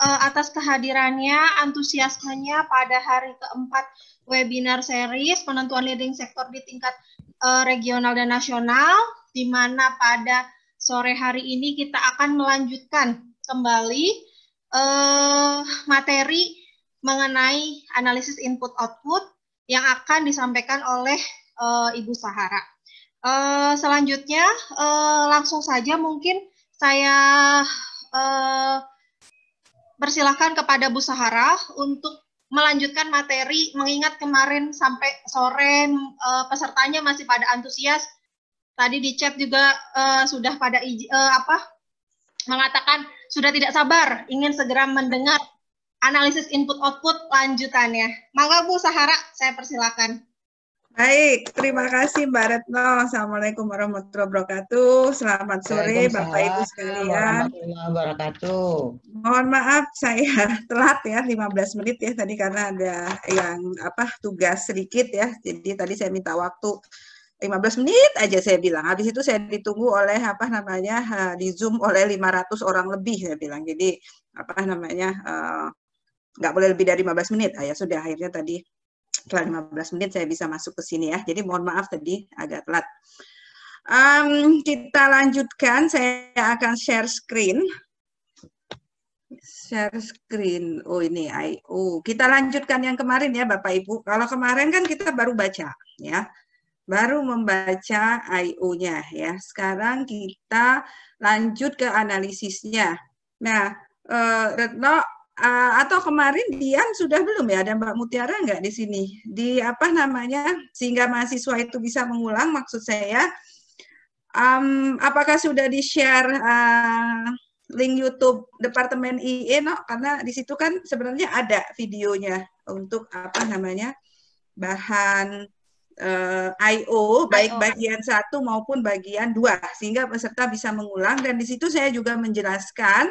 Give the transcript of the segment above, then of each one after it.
atas kehadirannya, antusiasmenya pada hari keempat webinar series penentuan leading sektor di tingkat regional dan nasional, di mana pada sore hari ini kita akan melanjutkan kembali materi mengenai analisis input-output yang akan disampaikan oleh Ibu Sahara. Selanjutnya, langsung saja mungkin saya persilahkan kepada Bu Sahara untuk melanjutkan materi, mengingat kemarin sampai sore pesertanya masih pada antusias. Tadi di chat juga sudah pada mengatakan sudah tidak sabar ingin segera mendengar analisis input-output lanjutannya. Mangga Bu Sahara, saya persilakan. Baik, terima kasih Mbak Retno. Assalamualaikum warahmatullahi wabarakatuh. Selamat sore Bapak Ibu sekalian. Warahmatullahi wabarakatuh. Mohon maaf saya telat ya 15 menit ya tadi karena ada yang tugas sedikit ya. Jadi tadi saya minta waktu 15 menit aja saya bilang. Habis itu saya ditunggu oleh di Zoom oleh 500 orang lebih saya bilang. Jadi nggak boleh lebih dari 15 menit. Ya sudah akhirnya tadi setelah 15 menit saya bisa masuk ke sini ya. Jadi mohon maaf tadi agak telat. Kita lanjutkan, saya akan share screen. Share screen. Oh ini I.O. Kita lanjutkan yang kemarin ya Bapak Ibu. Kalau kemarin kan kita baru baca ya. Baru membaca I.O.-nya ya. Sekarang kita lanjut ke analisisnya. Nah, Retno atau kemarin Dian sudah belum ya? Ada Mbak Mutiara nggak di sini? Di sehingga mahasiswa itu bisa mengulang, maksud saya, apakah sudah di-share link YouTube Departemen IE, no? Karena di situ kan sebenarnya ada videonya untuk bahan I.O. baik bagian 1 maupun bagian 2, sehingga peserta bisa mengulang, dan di situ saya juga menjelaskan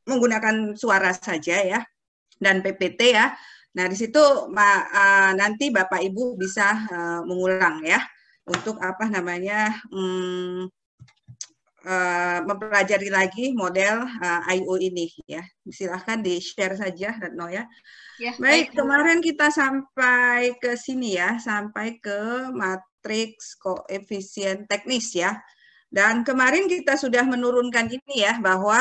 menggunakan suara saja ya, dan PPT ya. Nah, di situ nanti Bapak Ibu bisa mengulang ya, untuk mempelajari lagi model I.O. ini ya. Silahkan di-share saja, Retno ya. Ya. Baik, kemarin kita sampai ke sini ya, sampai ke matriks koefisien teknis ya. Dan kemarin kita sudah menurunkan ini ya, bahwa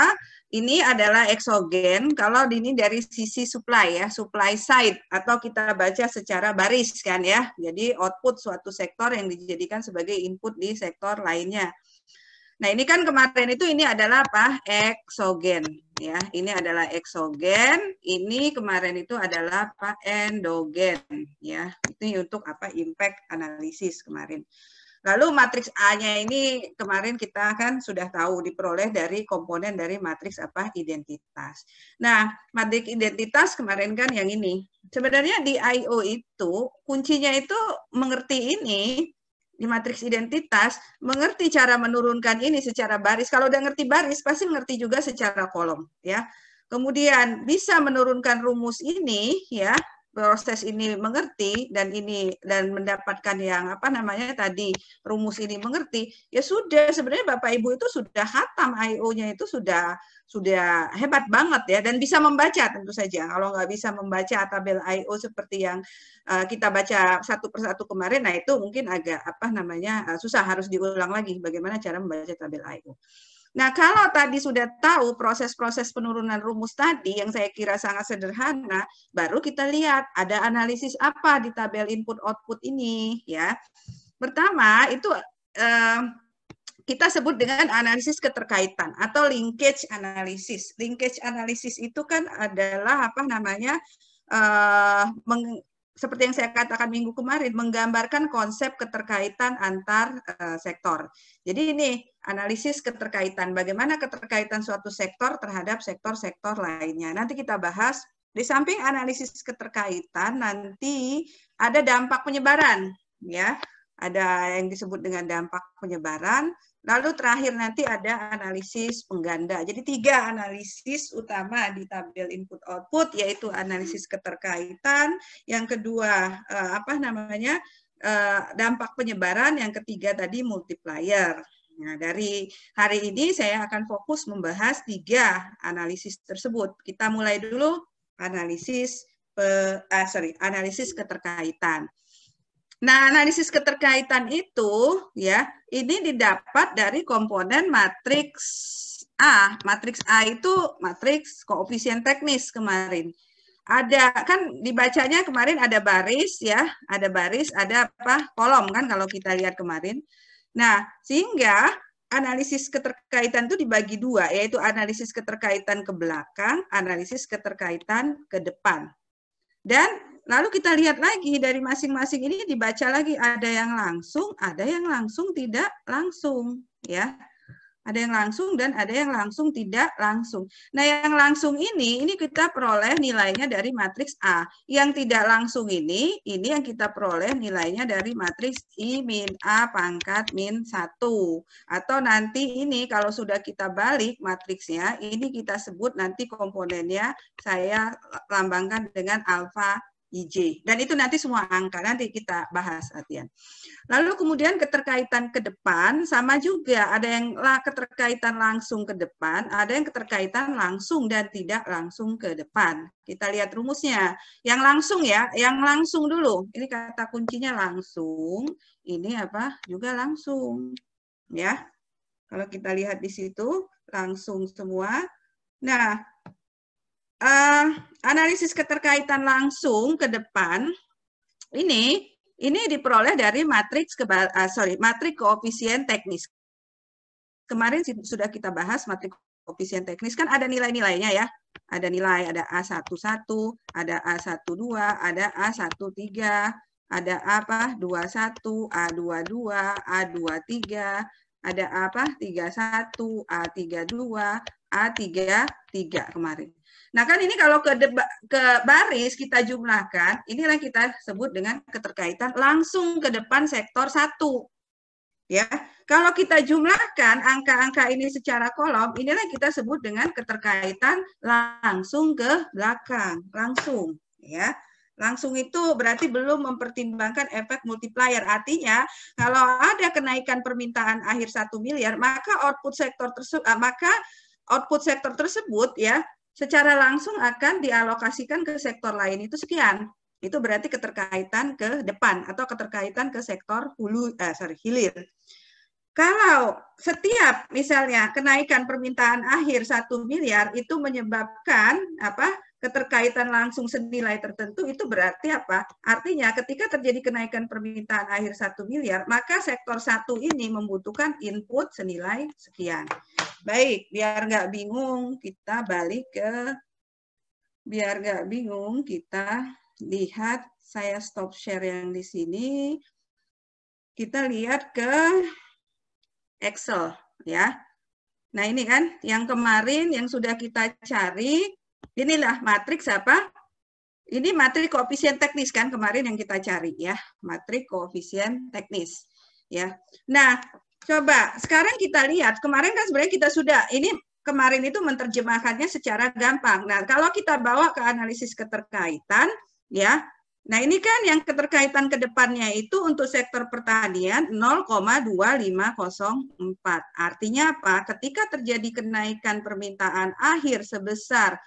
ini adalah eksogen kalau ini dari sisi supply ya, supply side, atau kita baca secara baris kan ya. Jadi output suatu sektor yang dijadikan sebagai input di sektor lainnya. Nah, ini kan kemarin itu ini adalah apa? Eksogen ya. Ini adalah eksogen, ini kemarin itu adalah apa? Endogen ya. Itu untuk apa? Impact analisis kemarin. Lalu matriks A-nya ini kemarin kita kan sudah tahu diperoleh dari komponen dari matriks apa? Identitas. Nah, matriks identitas kemarin kan yang ini. Sebenarnya di I.O. itu kuncinya itu mengerti ini, di matriks identitas, mengerti cara menurunkan ini secara baris. Kalau udah ngerti baris, pasti mengerti juga secara kolom ya. Kemudian bisa menurunkan rumus ini ya, proses ini mengerti dan mendapatkan yang tadi rumus ini mengerti, ya sudah, sebenarnya Bapak Ibu itu sudah khatam I.O.-nya, itu sudah hebat banget ya, dan bisa membaca tentu saja. Kalau nggak bisa membaca tabel I.O. seperti yang kita baca satu persatu kemarin, nah itu mungkin agak susah, harus diulang lagi bagaimana cara membaca tabel I.O. Nah, kalau tadi sudah tahu proses-proses penurunan rumus tadi yang saya kira sangat sederhana, baru kita lihat ada analisis apa di tabel input-output ini ya. Pertama, itu kita sebut dengan analisis keterkaitan atau linkage analysis. Linkage analysis itu kan adalah seperti yang saya katakan minggu kemarin, menggambarkan konsep keterkaitan antar sektor. Jadi ini analisis keterkaitan, bagaimana keterkaitan suatu sektor terhadap sektor-sektor lainnya. Nanti kita bahas, di samping analisis keterkaitan, nanti ada dampak penyebaran, ya. Ada yang disebut dengan dampak penyebaran, lalu terakhir nanti ada analisis pengganda. Jadi 3 analisis utama di tabel input-output, yaitu analisis keterkaitan, yang kedua dampak penyebaran, yang ketiga tadi multiplier. Nah, dari hari ini saya akan fokus membahas 3 analisis tersebut. Kita mulai dulu analisis keterkaitan. Nah, analisis keterkaitan itu ya, ini didapat dari komponen matriks A. Matriks A itu matriks koefisien teknis kemarin. Ada kan dibacanya kemarin ada baris ya, ada baris, ada apa? Kolom kan kalau kita lihat kemarin. Nah, sehingga analisis keterkaitan itu dibagi 2, yaitu analisis keterkaitan ke belakang, analisis keterkaitan ke depan. Dan lalu kita lihat lagi dari masing-masing ini dibaca lagi, ada yang langsung tidak langsung ya. Ada yang langsung dan ada yang langsung tidak langsung. Nah, yang langsung ini kita peroleh nilainya dari matriks A. Yang tidak langsung ini yang kita peroleh nilainya dari matriks I min A pangkat min 1. Atau nanti ini kalau sudah kita balik matriksnya, ini kita sebut nanti komponennya saya lambangkan dengan alfa IJ. Dan itu nanti semua angka, nanti kita bahas latihan. Lalu kemudian keterkaitan ke depan, sama juga. Ada yang keterkaitan langsung ke depan, ada yang keterkaitan langsung dan tidak langsung ke depan. Kita lihat rumusnya. Yang langsung ya, yang langsung dulu. Ini kata kuncinya langsung. Ini apa? Juga langsung. Ya. Kalau kita lihat di situ, langsung semua. Nah, analisis keterkaitan langsung ke depan ini diperoleh dari matriks matriks koefisien teknis. Kemarin sudah kita bahas matriks koefisien teknis kan ada nilai-nilainya ya. Ada nilai, ada A11, ada A12, ada A13, ada apa? 21, A22, A23, ada apa? 31, A32, A33 kemarin. Nah, kan ini kalau ke baris kita jumlahkan, inilah kita sebut dengan keterkaitan langsung ke depan sektor 1. Ya. Kalau kita jumlahkan angka-angka ini secara kolom, inilah kita sebut dengan keterkaitan langsung ke belakang, langsung, ya. Langsung itu berarti belum mempertimbangkan efek multiplier. Artinya, kalau ada kenaikan permintaan akhir 1 miliar, maka output sektor tersebut ya secara langsung akan dialokasikan ke sektor lain itu sekian. Itu berarti keterkaitan ke depan atau keterkaitan ke sektor hilir. Kalau setiap misalnya kenaikan permintaan akhir 1 miliar itu menyebabkan apa? Keterkaitan langsung senilai tertentu, itu berarti apa? Artinya ketika terjadi kenaikan permintaan akhir 1 miliar, maka sektor 1 ini membutuhkan input senilai sekian. Baik, biar nggak bingung, kita balik ke, kita lihat, saya stop share yang di sini. Kita lihat ke Excel, ya. Nah, ini kan yang kemarin yang sudah kita cari, inilah matriks apa? Ini matriks koefisien teknis kan kemarin yang kita cari ya, matriks koefisien teknis, ya. Nah, coba sekarang kita lihat, kemarin kan sebenarnya kita sudah, ini kemarin itu menerjemahkannya secara gampang. Nah, kalau kita bawa ke analisis keterkaitan, ya, nah ini kan yang keterkaitan ke depannya itu untuk sektor pertanian 0,2504. Artinya apa? Ketika terjadi kenaikan permintaan akhir sebesar,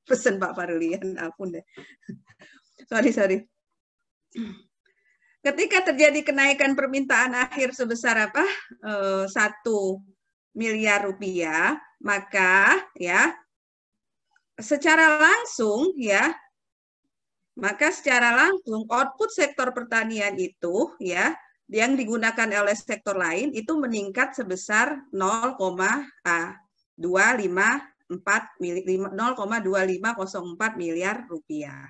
pesan Pak Farulian, ampun deh. Sorry. Ketika terjadi kenaikan permintaan akhir sebesar apa? 1 miliar rupiah, maka ya secara langsung ya, maka secara langsung output sektor pertanian itu ya yang digunakan oleh sektor lain itu meningkat sebesar 0,2504 miliar rupiah.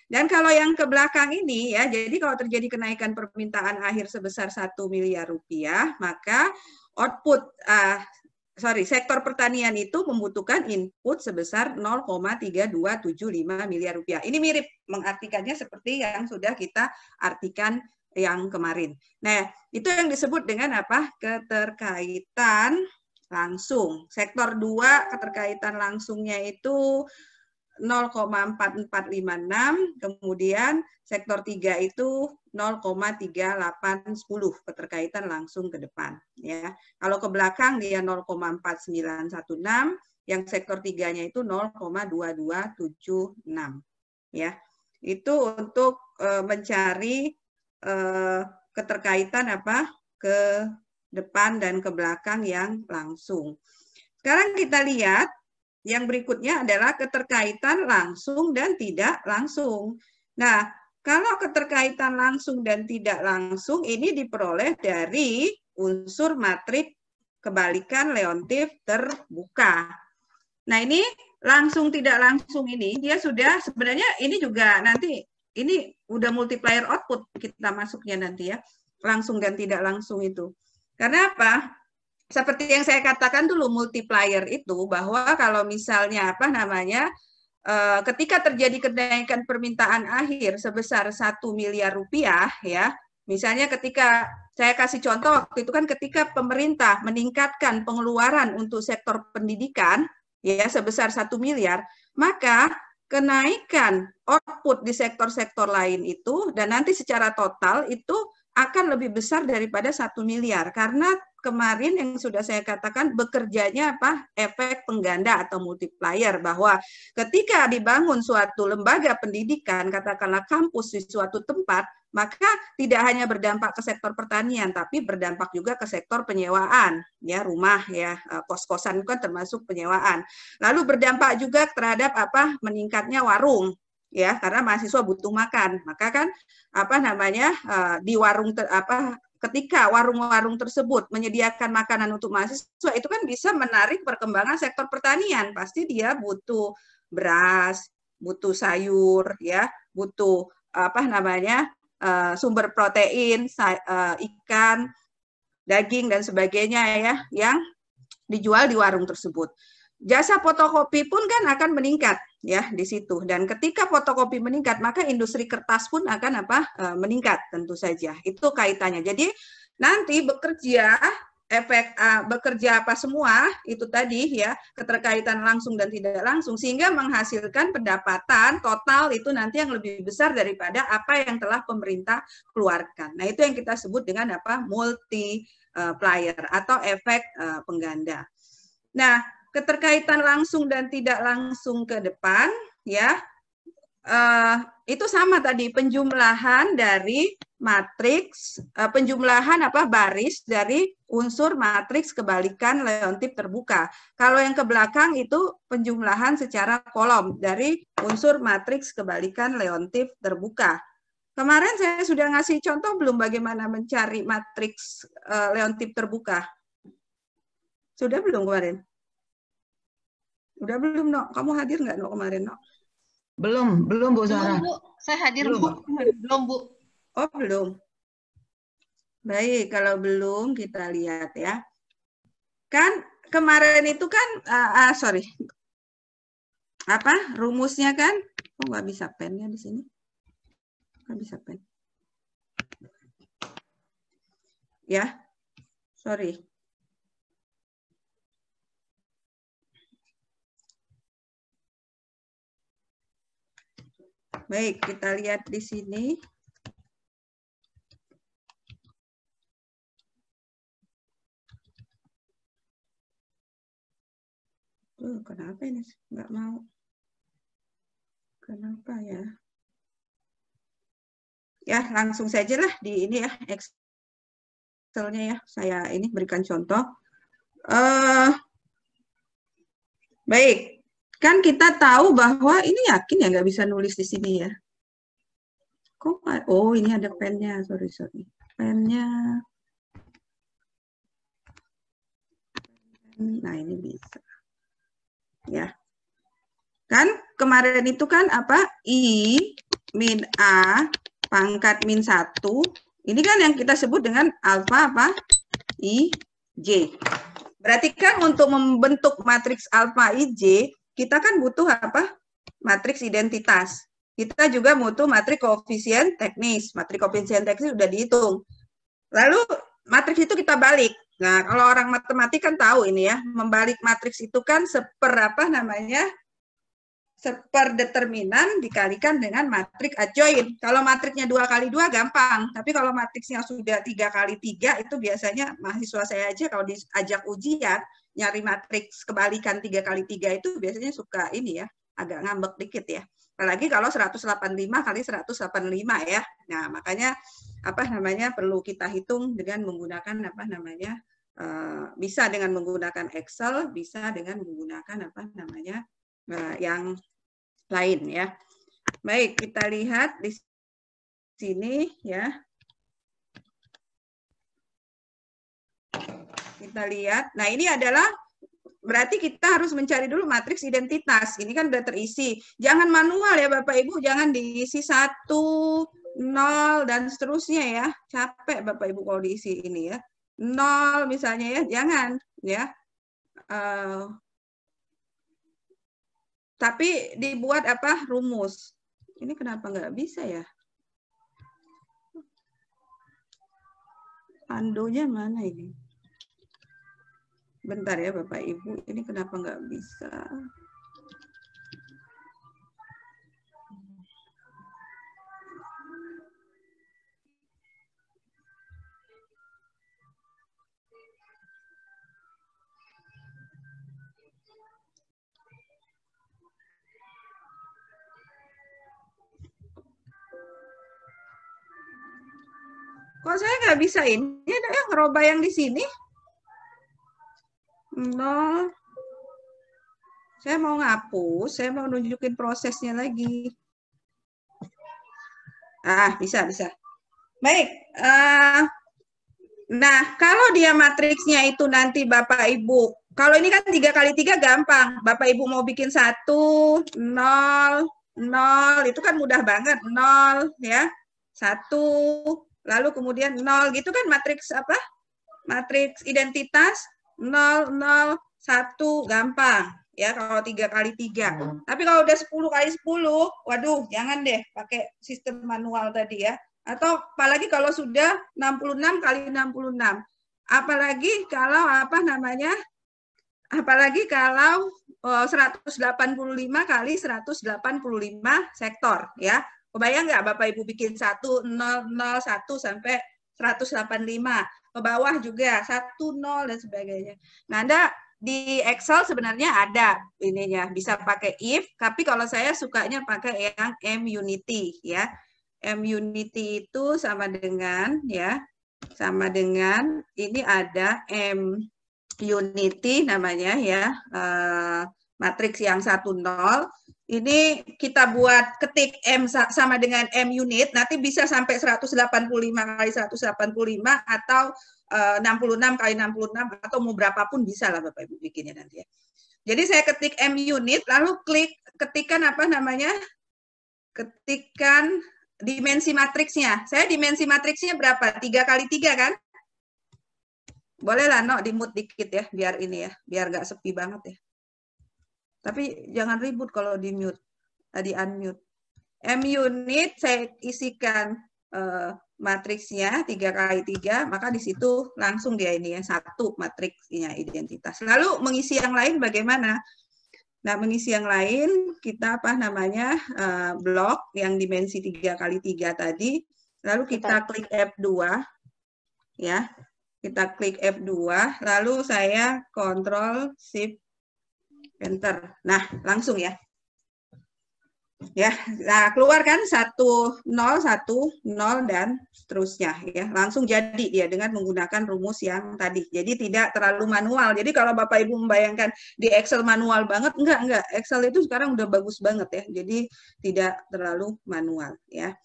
Dan kalau yang ke belakang ini ya, jadi kalau terjadi kenaikan permintaan akhir sebesar 1 miliar rupiah, maka output sektor pertanian itu membutuhkan input sebesar 0,3275 miliar rupiah. Ini mirip mengartikannya seperti yang sudah kita artikan yang kemarin. Nah, itu yang disebut dengan apa? Keterkaitan langsung. Sektor 2 keterkaitan langsungnya itu 0,4456, kemudian sektor 3 itu 0,3810 keterkaitan langsung ke depan ya. Kalau ke belakang dia 0,4916, yang sektor 3-nya itu 0,2276 ya. Itu untuk mencari keterkaitan ke depan dan ke belakang yang langsung. Sekarang kita lihat yang berikutnya adalah keterkaitan langsung dan tidak langsung. Nah, kalau keterkaitan langsung dan tidak langsung ini diperoleh dari unsur matriks kebalikan Leontief terbuka. Nah, ini langsung tidak langsung ini dia sudah sebenarnya ini juga nanti ini udah multiplier output kita masuknya nanti ya. Langsung dan tidak langsung itu. Karena apa? Seperti yang saya katakan dulu multiplier itu bahwa kalau misalnya ketika terjadi kenaikan permintaan akhir sebesar 1 miliar rupiah ya, misalnya ketika saya kasih contoh waktu itu kan ketika pemerintah meningkatkan pengeluaran untuk sektor pendidikan ya sebesar 1 miliar, maka kenaikan output di sektor-sektor lain itu dan nanti secara total itu akan lebih besar daripada 1 miliar karena kemarin yang sudah saya katakan bekerjanya efek pengganda atau multiplier bahwa ketika dibangun suatu lembaga pendidikan katakanlah kampus di suatu tempat maka tidak hanya berdampak ke sektor pertanian tapi berdampak juga ke sektor penyewaan ya rumah ya kos-kosan kan termasuk penyewaan lalu berdampak juga terhadap meningkatnya warung ya karena mahasiswa butuh makan maka kan di warung ketika warung-warung tersebut menyediakan makanan untuk mahasiswa itu kan bisa menarik perkembangan sektor pertanian pasti dia butuh beras butuh sayur ya butuh sumber protein ikan daging dan sebagainya ya yang dijual di warung tersebut. Jasa fotokopi pun kan akan meningkat ya di situ dan ketika fotokopi meningkat maka industri kertas pun akan meningkat tentu saja itu kaitannya jadi nanti bekerja semua itu tadi ya keterkaitan langsung dan tidak langsung sehingga menghasilkan pendapatan total itu nanti yang lebih besar daripada apa yang telah pemerintah keluarkan. Nah itu yang kita sebut dengan multiplier atau efek pengganda. Nah keterkaitan langsung dan tidak langsung ke depan ya itu sama tadi penjumlahan dari matriks penjumlahan baris dari unsur matriks kebalikan Leontief terbuka. Kalau yang ke belakang itu penjumlahan secara kolom dari unsur matriks kebalikan Leontief terbuka. Kemarin saya sudah ngasih contoh belum bagaimana mencari matriks Leontief terbuka? Sudah belum kemarin? Udah belum, Nok? Kamu hadir nggak, Nok, kemarin, Nok? Belum Bu Sarah. Belum, Bu. Saya hadir, Bu. Belum, Bu. Oh, belum. Baik, kalau belum kita lihat ya. Kan kemarin itu kan, rumusnya kan? Oh, nggak bisa pennya di sini. Nggak bisa pen. Ya, sorry. Baik, kita lihat di sini. Kenapa ini nggak mau? Kenapa ya? Ya, langsung saja lah di ini ya, Excel-nya ya. Saya ini berikan contoh. Baik. Kan kita tahu bahwa ini yakin ya nggak bisa nulis di sini ya. Kok? Oh ini ada pennya, sorry. Pennya. Nah ini bisa. Ya. Kan kemarin itu kan I min A pangkat min 1. Ini kan yang kita sebut dengan alfa I J. Berarti kan untuk membentuk matriks alfa I J kita kan butuh matriks identitas. Kita juga butuh matriks koefisien teknis. Matriks koefisien teknis sudah dihitung. Lalu matriks itu kita balik. Nah, kalau orang matematik kan tahu ini ya, membalik matriks itu kan per determinan dikalikan dengan matriks adjoin. Kalau matriksnya 2 kali 2 gampang, tapi kalau matriksnya sudah 3 kali 3 itu biasanya mahasiswa saya aja kalau diajak ujian nyari matriks kebalikan 3 kali 3 itu biasanya suka ini ya, agak ngambek dikit ya. Apalagi kalau 185 kali 185 ya. Nah, makanya perlu kita hitung dengan menggunakan bisa dengan menggunakan Excel, bisa dengan menggunakan yang lain ya. Baik, kita lihat di sini ya. Kita lihat. Nah, ini adalah berarti kita harus mencari dulu matriks identitas. Ini kan udah terisi. Jangan manual ya Bapak Ibu, jangan diisi 1, 0 dan seterusnya ya. Capek Bapak Ibu kalau diisi ini ya. 0 misalnya ya, jangan ya. Tapi dibuat rumus. Ini kenapa nggak bisa ya? Pandonya mana ini? Bentar ya Bapak Ibu, ini kenapa nggak bisa? Kok saya nggak bisa ini? Ada yang ngerubah yang di sini? 0. Saya mau ngapus, saya mau nunjukin prosesnya lagi. Bisa. Baik. Nah, kalau dia matriksnya itu nanti Bapak Ibu, kalau ini kan 3 kali 3 gampang. Bapak Ibu mau bikin 1, 0, 0, itu kan mudah banget. 0, ya. 1, lalu kemudian 0, gitu kan matriks Matriks identitas 0, 0, 1, gampang. Ya, kalau 3 kali 3. Tapi kalau udah 10 kali 10, waduh, jangan deh pakai sistem manual tadi ya. Atau apalagi kalau sudah 66 kali 66. Apalagi kalau apalagi kalau 185 kali 185 sektor ya. Kebayang nggak Bapak Ibu bikin 1, 0, 0, 1 sampai 185. Ke bawah juga 1, 0 dan sebagainya. Nah, Anda di Excel sebenarnya ada ininya, bisa pakai if, tapi kalau saya sukanya pakai yang M-Unity ya. M-Unity itu sama dengan ini ada M-Unity namanya ya, matriks yang 1, 0. Ini kita buat ketik M sama dengan M unit, nanti bisa sampai 185 kali 185 atau 66 kali 66 atau mau berapapun bisa lah Bapak Ibu bikinnya nanti ya. Jadi saya ketik M unit, lalu ketikan ketikan dimensi matriksnya. Saya dimensi matriksnya berapa? 3 kali 3 kan? Boleh lah, di mute dikit ya, biar ini ya, biar nggak sepi banget ya. Tapi jangan ribut kalau di mute, di unmute. M unit saya isikan matriksnya 3 kali 3, maka di situ langsung dia ini ya 1 matriksnya identitas. Lalu mengisi yang lain bagaimana? Nah, mengisi yang lain kita blok yang dimensi 3 kali 3 tadi. Lalu kita klik F2 ya. Kita klik F2, lalu saya Ctrl Shift Enter. Nah, langsung ya. Ya, nah keluar kan 1, 0, 1, 0 dan seterusnya ya. Langsung jadi dia dengan menggunakan rumus yang tadi. Jadi tidak terlalu manual. Jadi kalau Bapak Ibu membayangkan di Excel manual banget, enggak. Excel itu sekarang udah bagus banget ya. Jadi tidak terlalu manual ya.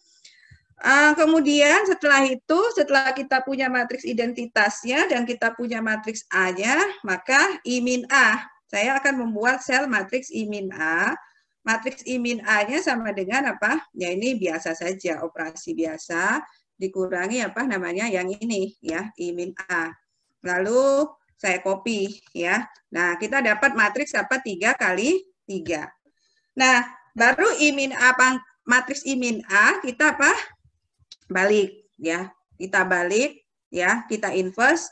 Kemudian setelah itu, setelah kita punya matriks identitasnya dan kita punya matriks A-nya, maka I-A. Saya akan membuat sel matriks I-A. Matriks I-A-nya sama dengan apa? Ya ini biasa saja, operasi biasa, dikurangi yang ini ya, I-A. Lalu saya copy ya. Nah, kita dapat matriks 3 kali 3. Nah, baru I-A, matriks I-A kita balik ya. Kita balik ya, kita inverse.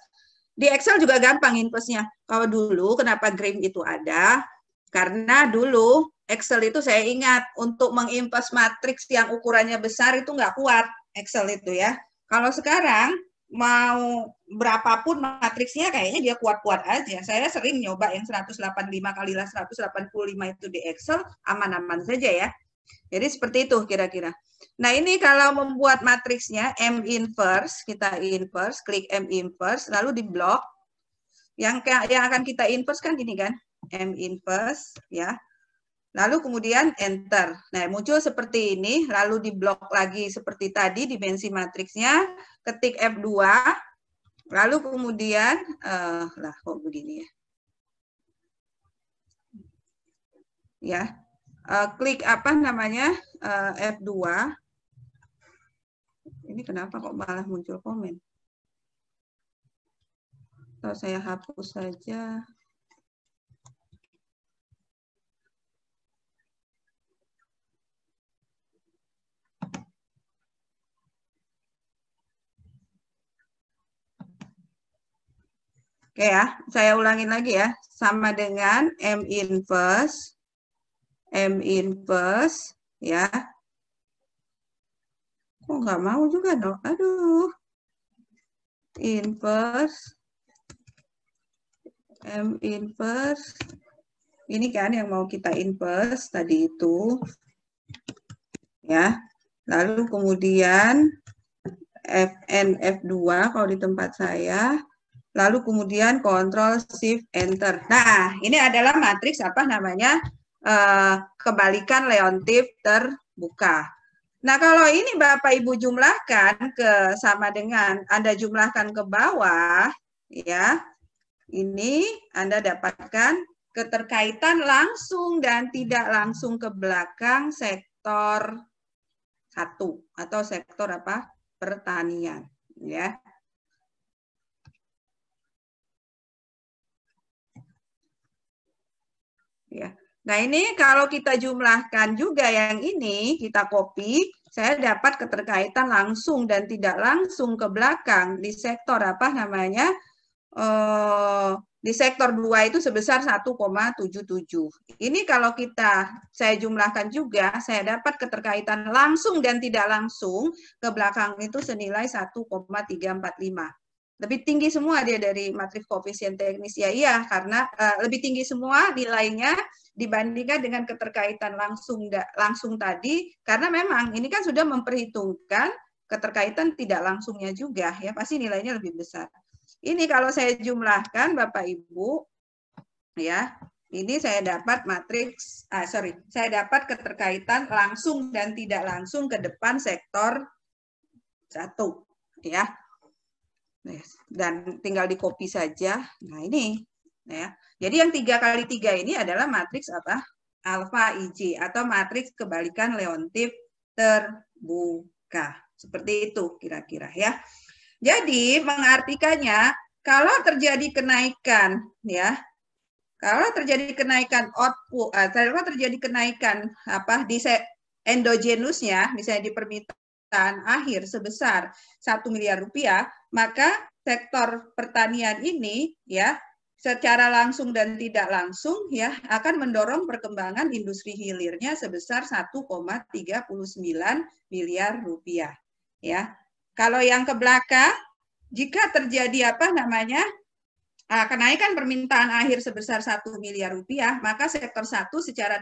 Di Excel juga gampang inverse-nya. Kalau dulu kenapa Grim itu ada? Karena dulu Excel itu saya ingat untuk mengimpos matriks yang ukurannya besar itu nggak kuat Excel itu ya. Kalau sekarang mau berapapun matriksnya kayaknya dia kuat-kuat aja. Saya sering nyoba yang 185 kali 185 itu di Excel, aman-aman saja ya. Jadi seperti itu kira-kira. Nah ini kalau membuat matriksnya M inverse, kita inverse, klik M inverse, lalu di blok. Yang akan kita inverse kan gini kan, M inverse ya. Lalu kemudian enter. Nah, muncul seperti ini, lalu di blok lagi seperti tadi dimensi matriksnya, ketik F2, lalu kemudian lah kok begini ya. Ya. Klik apa namanya? F2. Ini kenapa kok malah muncul komen? Kalau saya hapus saja. Oke ya, saya ulangin lagi ya. Sama dengan M inverse ya. Kok nggak mau juga dong? Aduh. Inverse. M inverse. Ini kan yang mau kita inverse tadi itu. Ya. Lalu kemudian Fn F2 kalau di tempat saya. Lalu kemudian Ctrl Shift Enter. Nah, ini adalah matriks apa namanya? Kebalikan Leontief terbuka. Nah, kalau ini Bapak Ibu jumlahkan ke sama dengan Anda jumlahkan ke bawah, ya. Ini Anda dapatkan keterkaitan langsung dan tidak langsung ke belakang sektor 1 atau sektor apa? Pertanian, ya. Ya. Nah, ini kalau kita jumlahkan juga yang ini, kita copy, saya dapat keterkaitan langsung dan tidak langsung ke belakang di sektor apa namanya? Di sektor 2 itu sebesar 1,77. Ini kalau saya jumlahkan juga, saya dapat keterkaitan langsung dan tidak langsung ke belakang itu senilai 1,345. Lebih tinggi semua dia dari matriks koefisien teknis. Ya iya, karena lebih tinggi semua nilainya dibandingkan dengan keterkaitan langsung tadi, karena memang ini kan sudah memperhitungkan keterkaitan tidak langsungnya juga, ya pasti nilainya lebih besar. Ini kalau saya jumlahkan Bapak Ibu, ya ini saya dapat matriks, saya dapat keterkaitan langsung dan tidak langsung ke depan sektor 1, ya. Dan tinggal di copy saja. Nah ini, ya. Jadi yang 3 kali 3 ini adalah matriks apa? Alpha IJ atau matriks kebalikan Leontief terbuka. Seperti itu kira-kira ya. Jadi mengartikannya kalau terjadi kenaikan, ya, kalau terjadi kenaikan output, kalau terjadi kenaikan apa di endogenusnya, misalnya di permintaan akhir sebesar 1 miliar rupiah, maka sektor pertanian ini ya secara langsung dan tidak langsung ya akan mendorong perkembangan industri hilirnya sebesar 1,39 miliar rupiah ya. Kalau yang ke belakang jika terjadi apa namanya kenaikan permintaan akhir sebesar 1 miliar rupiah, maka sektor 1 secara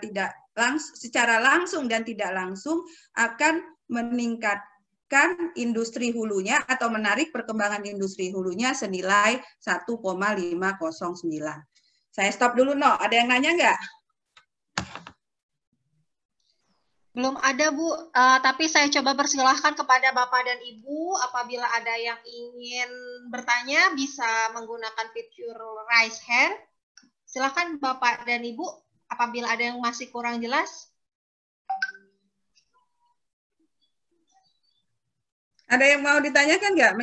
langsung dan tidak langsung akan meningkatkan industri hulunya atau menarik perkembangan industri hulunya senilai 1,509. Saya stop dulu, No. Ada yang nanya nggak? Belum ada, Bu. Tapi saya coba persilahkan kepada Bapak dan Ibu. Apabila ada yang ingin bertanya, bisa menggunakan fitur raise hand. Silahkan Bapak dan Ibu, apabila ada yang masih kurang jelas. Ada yang mau ditanyakan nggak?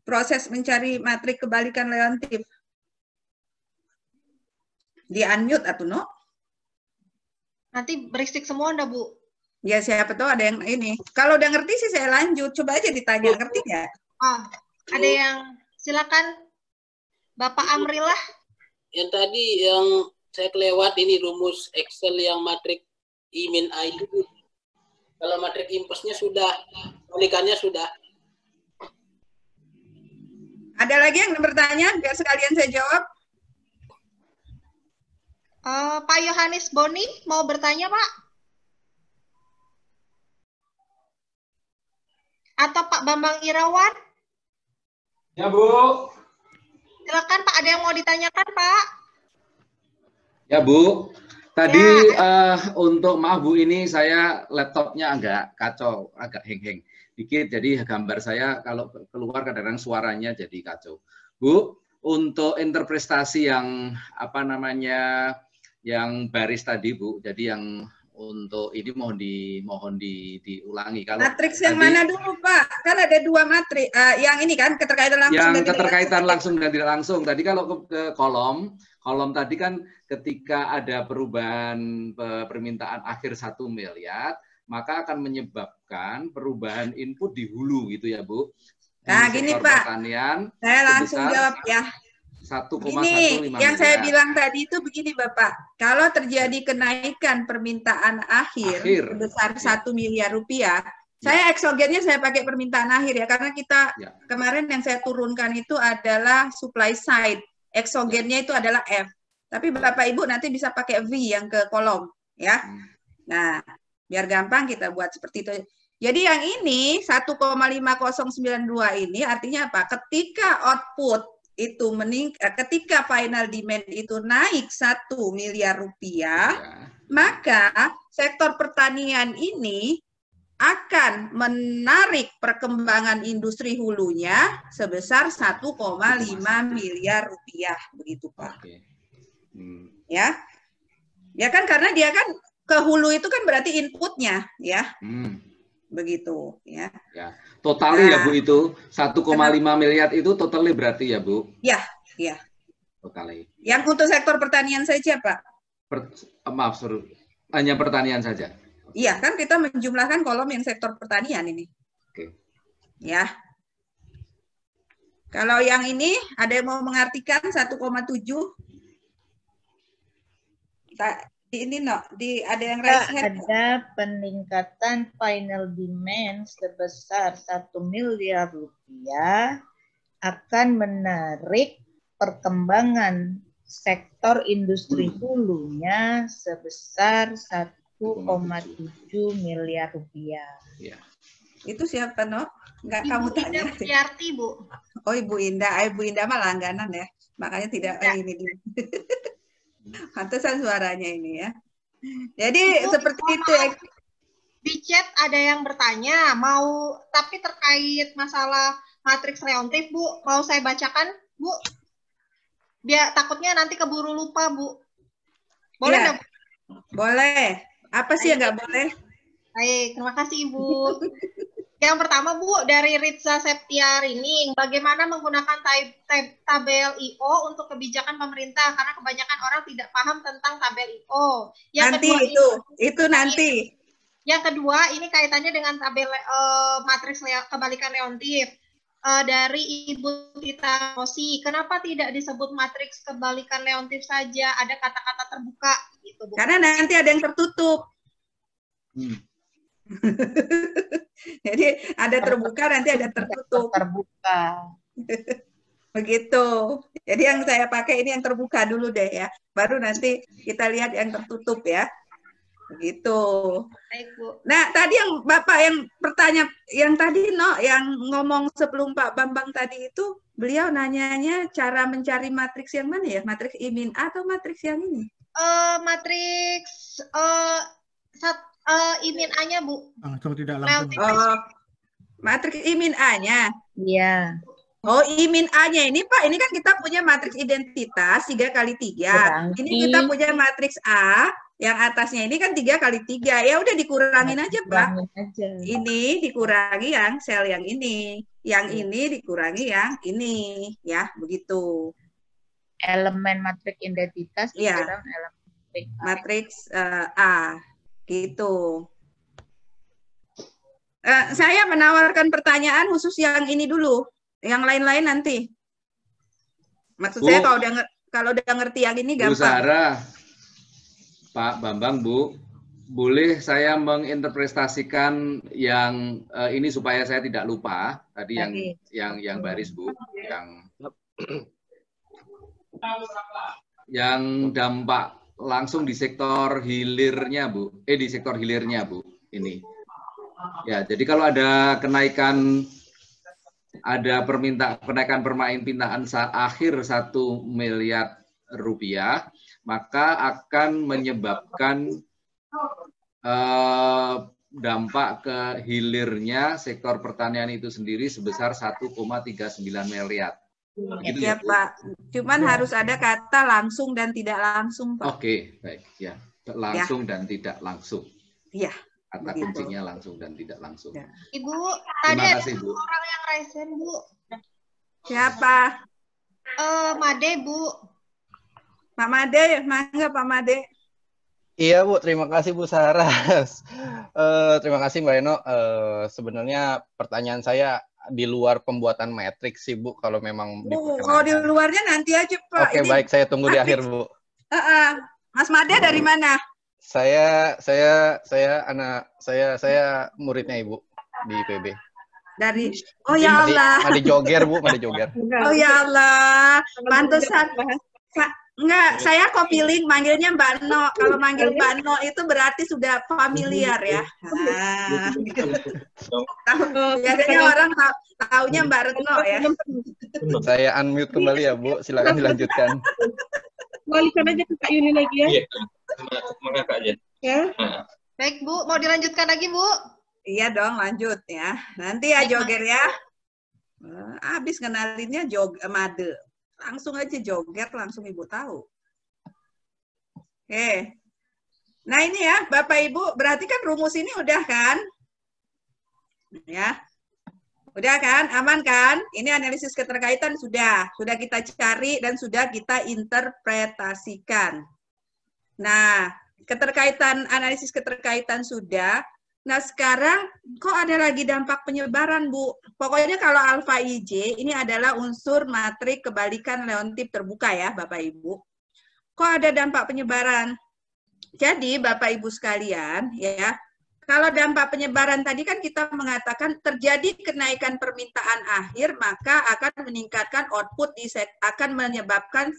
Proses mencari matrik kebalikan Leontief. Di unmute atau no? Nanti berisik semua enggak, Bu? Ya, siapa tahu ada yang ini. Kalau udah ngerti sih saya lanjut. Coba aja ditanya, ngerti nggak? Oh, ada yang silakan Bapak Amrilah. Yang tadi yang saya kelewat ini rumus Excel yang matrik I-A itu. Kalau matrik impulsnya sudah, balikannya sudah. Ada lagi yang bertanya? Biar sekalian saya jawab. Pak Yohanes Boni mau bertanya, Pak? Atau Pak Bambang Irawan? Ya, Bu. Silakan, Pak. Ada yang mau ditanyakan, Pak? Ya, Bu. Tadi Ya. untuk maaf Bu, ini saya laptopnya agak kacau, agak heng-heng dikit. Jadi gambar saya kalau keluar kadang-kadang suaranya jadi kacau. Bu, untuk interpretasi yang apa namanya, yang baris tadi Bu. Jadi yang untuk ini mohon diulangi. Kalau matriks yang tadi, mana dulu Pak? Kan ada dua matriks. Yang ini kan keterkaitan langsung. Yang keterkaitan langsung dan tidak langsung. Tadi kalau ke kolom tadi kan ketika ada perubahan permintaan akhir 1 miliar, maka akan menyebabkan perubahan input di hulu gitu ya Bu. Nah gini Pak, pertanian, saya langsung jawab ya. 1,15 miliar. Yang saya bilang tadi itu begini Bapak, kalau terjadi kenaikan permintaan akhir sebesar 1 miliar rupiah, saya eksogennya saya pakai permintaan akhir ya, karena kita kemarin yang saya turunkan itu adalah supply side, eksogennya itu adalah F. Tapi Bapak Ibu nanti bisa pakai V yang ke kolom ya. Nah, biar gampang kita buat seperti itu. Jadi yang ini 1,5092 ini artinya apa? Ketika output itu ketika final demand itu naik 1 miliar rupiah, maka sektor pertanian ini akan menarik perkembangan industri hulunya sebesar 1,5 miliar rupiah, begitu Pak. Ya, ya kan karena dia kan ke hulu itu kan berarti inputnya, ya. Begitu ya. Totalnya ya Bu itu 1,5 miliar itu totalnya berarti ya Bu? Ya, ya. Totalnya. Yang untuk sektor pertanian saja Pak? Maaf, hanya pertanian saja. Iya kan kita menjumlahkan kolom yang sektor pertanian ini. Oke. Ya. Kalau yang ini ada yang mau mengartikan 1,7? Ini ada yang raise hand. Ada peningkatan final demand sebesar 1 miliar rupiah akan menarik perkembangan sektor industri hulunya sebesar 1,7 miliar rupiah. Ya. Itu siapa Enggak kamu tanya. Ibu Yarti Bu. Oh Ibu Indah, Ibu Indah mah langganan ya, makanya tidak ini. Pantesan suaranya ini ya. Jadi Ibu, seperti itu ya. Di chat ada yang bertanya, tapi terkait masalah matriks reontif Bu, mau saya bacakan Bu? Biar takutnya nanti keburu lupa Bu. Boleh ya. Boleh. Apa sih yang nggak boleh? Baik, terima kasih Ibu. Yang pertama Bu, dari Ritza Septiarining, bagaimana menggunakan tabel I.O. untuk kebijakan pemerintah, karena kebanyakan orang tidak paham tentang tabel I.O. Nanti. Yang kedua, ini kaitannya dengan tabel matriks kebalikan Leontief. Dari Ibu Tita Rosi, kenapa tidak disebut matriks kebalikan Leontief saja, ada kata-kata terbuka gitu Bu? Karena nanti ada yang tertutup. Jadi ada terbuka, nanti ada tertutup. Terbuka. Begitu. Jadi yang saya pakai ini yang terbuka dulu deh ya. Baru nanti kita lihat yang tertutup ya. Begitu. Baik, Bu. Nah, tadi yang Bapak yang bertanya, yang tadi yang ngomong sebelum Pak Bambang tadi itu, beliau nanyanya cara mencari matriks yang mana ya? Matriks I-A atau matriks yang ini? Matriks I-A-nya Bu. Langsung tidak langsung. Matriks I-A-nya. Iya. Oh, I-A-nya ini Pak, ini kan kita punya matriks identitas 3x3. Ini kita punya matriks A, yang atasnya ini kan 3x3. Ya udah dikurangin aja Pak. Ini dikurangi yang sel yang ini. Yang ini dikurangi yang ini. Ya, begitu. Elemen matriks identitas dalam elemen matriks A. Gitu. Saya menawarkan pertanyaan khusus yang ini dulu. Yang lain-lain nanti. Maksud saya kalau udah ngerti yang ini gampang. Bu Sarah, Pak Bambang, Bu, boleh saya menginterpretasikan yang ini supaya saya tidak lupa tadi yang baris, Bu, yang dampak langsung di sektor hilirnya, Bu. Di sektor hilirnya, Bu. Ini. Ya, jadi kalau ada kenaikan kenaikan permintaan saat akhir 1 miliar rupiah, maka akan menyebabkan dampak ke hilirnya sektor pertanian itu sendiri sebesar 1,39 miliar. Begitu ya, Pak. Cuman harus ada kata langsung dan tidak langsung, Pak. Oke, baik. Ya, langsung dan tidak langsung. Iya. Kata kuncinya langsung dan tidak langsung. Ya. Ibu, tadi ada kasih, Bu. orang yang raise hand, Bu. Siapa? Made, Bu. Pak Made, mangga Pak Made. Iya Bu, terima kasih Bu Saras. Terima kasih Mbak Eno. Sebenarnya pertanyaan saya di luar pembuatan matriks sih Bu, kalau memang kalau di luarnya nanti aja Pak. Oke, baik, saya tunggu di akhir Bu. Mas Made dari mana? Saya muridnya Ibu di IPB. Dari ya Allah. Made Joger Bu, Made Joger. Oh ya Allah. Pantesan. Enggak, saya copy link manggilnya Mbak No. Kalau manggil Mbak No itu berarti sudah familiar ya. Biasanya orang taunya Mbak Retno ya. Saya unmute kembali ya Bu, silakan dilanjutkan. Balikan aja ke Kak Yuni lagi ya. Iya, sama Kakak aja. Ya. Baik Bu, mau dilanjutkan lagi Bu? Iya dong, lanjut ya. Nanti ya Joger ya. Habis kenalinnya Made. Langsung aja Joger, langsung Ibu tahu. Oke. Nah ini ya, Bapak Ibu, berarti kan rumus ini udah kan? Ya. Udah kan? Aman kan? Ini analisis keterkaitan sudah kita cari dan sudah kita interpretasikan. Nah, analisis keterkaitan sudah. Nah, sekarang kok ada lagi dampak penyebaran, Bu? Pokoknya kalau alfa IJ ini adalah unsur matrik kebalikan Leontief terbuka ya, Bapak Ibu. Kok ada dampak penyebaran? Jadi, Bapak Ibu sekalian, ya, kalau dampak penyebaran tadi kan kita mengatakan terjadi kenaikan permintaan akhir, maka akan meningkatkan output akan menyebabkan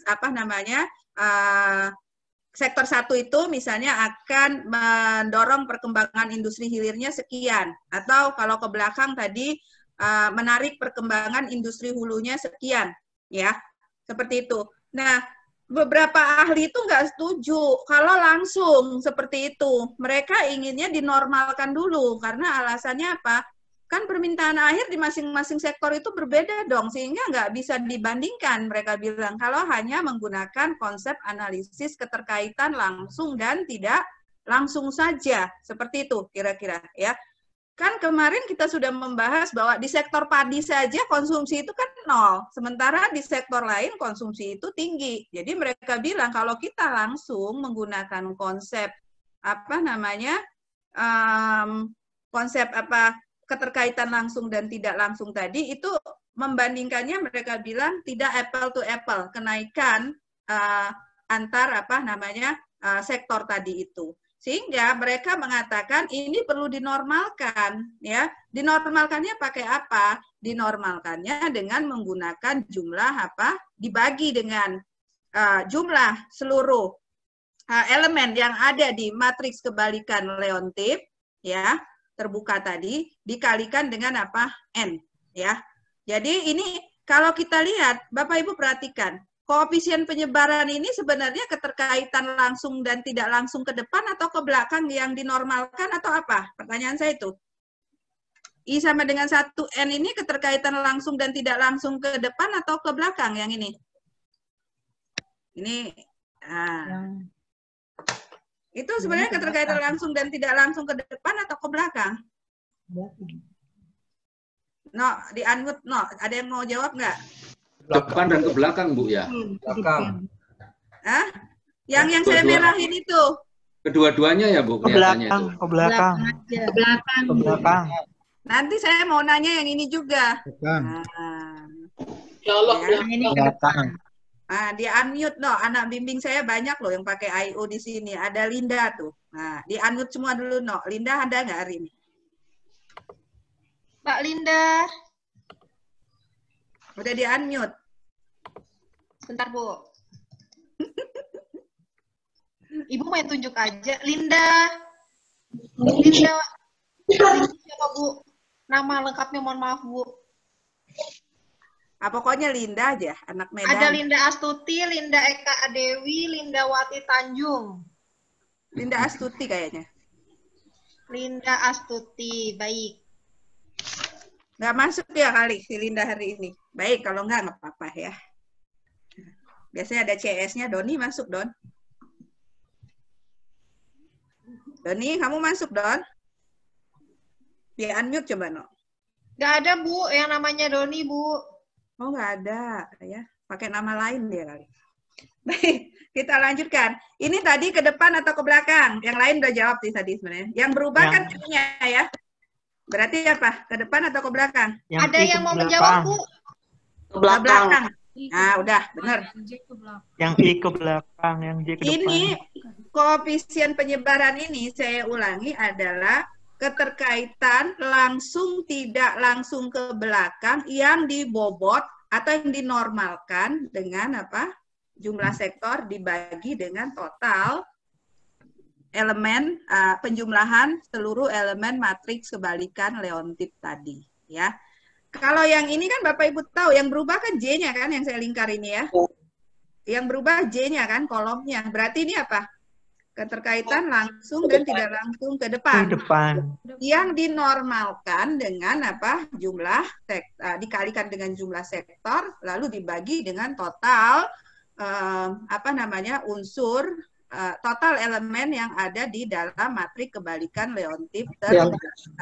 sektor 1 itu misalnya akan mendorong perkembangan industri hilirnya sekian, atau kalau ke belakang tadi menarik perkembangan industri hulunya sekian, ya, seperti itu. Nah, beberapa ahli itu nggak setuju kalau langsung seperti itu. Mereka inginnya dinormalkan dulu, karena alasannya apa? Kan permintaan akhir di masing-masing sektor itu berbeda dong, sehingga nggak bisa dibandingkan, mereka bilang, kalau hanya menggunakan konsep analisis keterkaitan langsung dan tidak langsung saja, seperti itu kira-kira ya. Kan kemarin kita sudah membahas bahwa di sektor padi saja konsumsi itu kan 0, sementara di sektor lain konsumsi itu tinggi. Jadi mereka bilang kalau kita langsung menggunakan konsep keterkaitan langsung dan tidak langsung tadi, itu membandingkannya mereka bilang tidak apple to apple, kenaikan antar sektor tadi itu. Sehingga mereka mengatakan ini perlu dinormalkan, ya. Dinormalkannya pakai apa? Dinormalkannya dengan menggunakan jumlah dibagi dengan jumlah seluruh elemen yang ada di matriks kebalikan Leontief, ya, terbuka tadi, dikalikan dengan N, ya. Jadi ini kalau kita lihat, Bapak Ibu perhatikan, koefisien penyebaran ini sebenarnya keterkaitan langsung dan tidak langsung ke depan atau ke belakang yang dinormalkan atau apa? Pertanyaan saya itu. I sama dengan 1N ini keterkaitan langsung dan tidak langsung ke depan atau ke belakang yang ini? Ini, itu sebenarnya keterkaitan langsung dan tidak langsung ke depan atau ke belakang? No, di-unmute, no. Ada yang mau jawab nggak? Depan dan ke belakang, Bu, ya? Belakang. Hah? Yang saya merahin itu? Kedua-duanya ya, Bu, kelihatannya itu. Ke belakang. Ke belakang. Nanti saya mau nanya yang ini juga. Belakang. Nah, Ya Allah, ya. Ini ke Belakang. depan. Nah, di unmute no, anak bimbing saya banyak loh yang pakai IO di sini. Ada Linda tuh. Nah, di unmute semua dulu no. Linda ada nggak hari ini? Mbak Linda. Udah di unmute. Sebentar, Bu. Ibu main tunjuk aja. Linda. Linda siapa, Bu? Nama lengkapnya mohon maaf, Bu. Pokoknya Linda aja, anak Medan. Ada Linda Astuti, Linda Eka Dewi, Linda Wati Tanjung. Linda Astuti kayaknya. Linda Astuti, baik. Nggak masuk ya kali si Linda hari ini. Baik, kalau nggak apa-apa ya. Biasanya ada CS-nya. Doni masuk, Don. Doni, kamu masuk, Don. Di unmute coba, no. Nggak ada, Bu, yang namanya Doni, Bu. Oh, nggak ada. Ya, pakai nama lain dia kali. Baik, kita lanjutkan. Ini tadi ke depan atau ke belakang? Yang lain udah jawab sih tadi sebenarnya. Yang berubah kan punya ya. Berarti apa? Ke depan atau ke belakang? Ada yang mau menjawab, Bu? Ke belakang. Nah, udah, benar. Yang I ke belakang, yang J ke depan. Ini koefisien penyebaran ini saya ulangi adalah keterkaitan langsung tidak langsung ke belakang yang dibobot atau yang dinormalkan dengan apa? Jumlah sektor dibagi dengan total elemen penjumlahan seluruh elemen matriks kebalikan Leontief tadi ya. Kalau yang ini kan Bapak Ibu tahu yang berubah kan J-nya kan yang saya lingkar ini ya. Yang berubah J-nya kan kolomnya. Berarti ini apa? Keterkaitan langsung dan tidak langsung ke depan. Ke depan. Yang dinormalkan dengan apa? Jumlah dikalikan dengan jumlah sektor lalu dibagi dengan total apa namanya? Unsur total elemen yang ada di dalam matriks kebalikan Leontief terbatas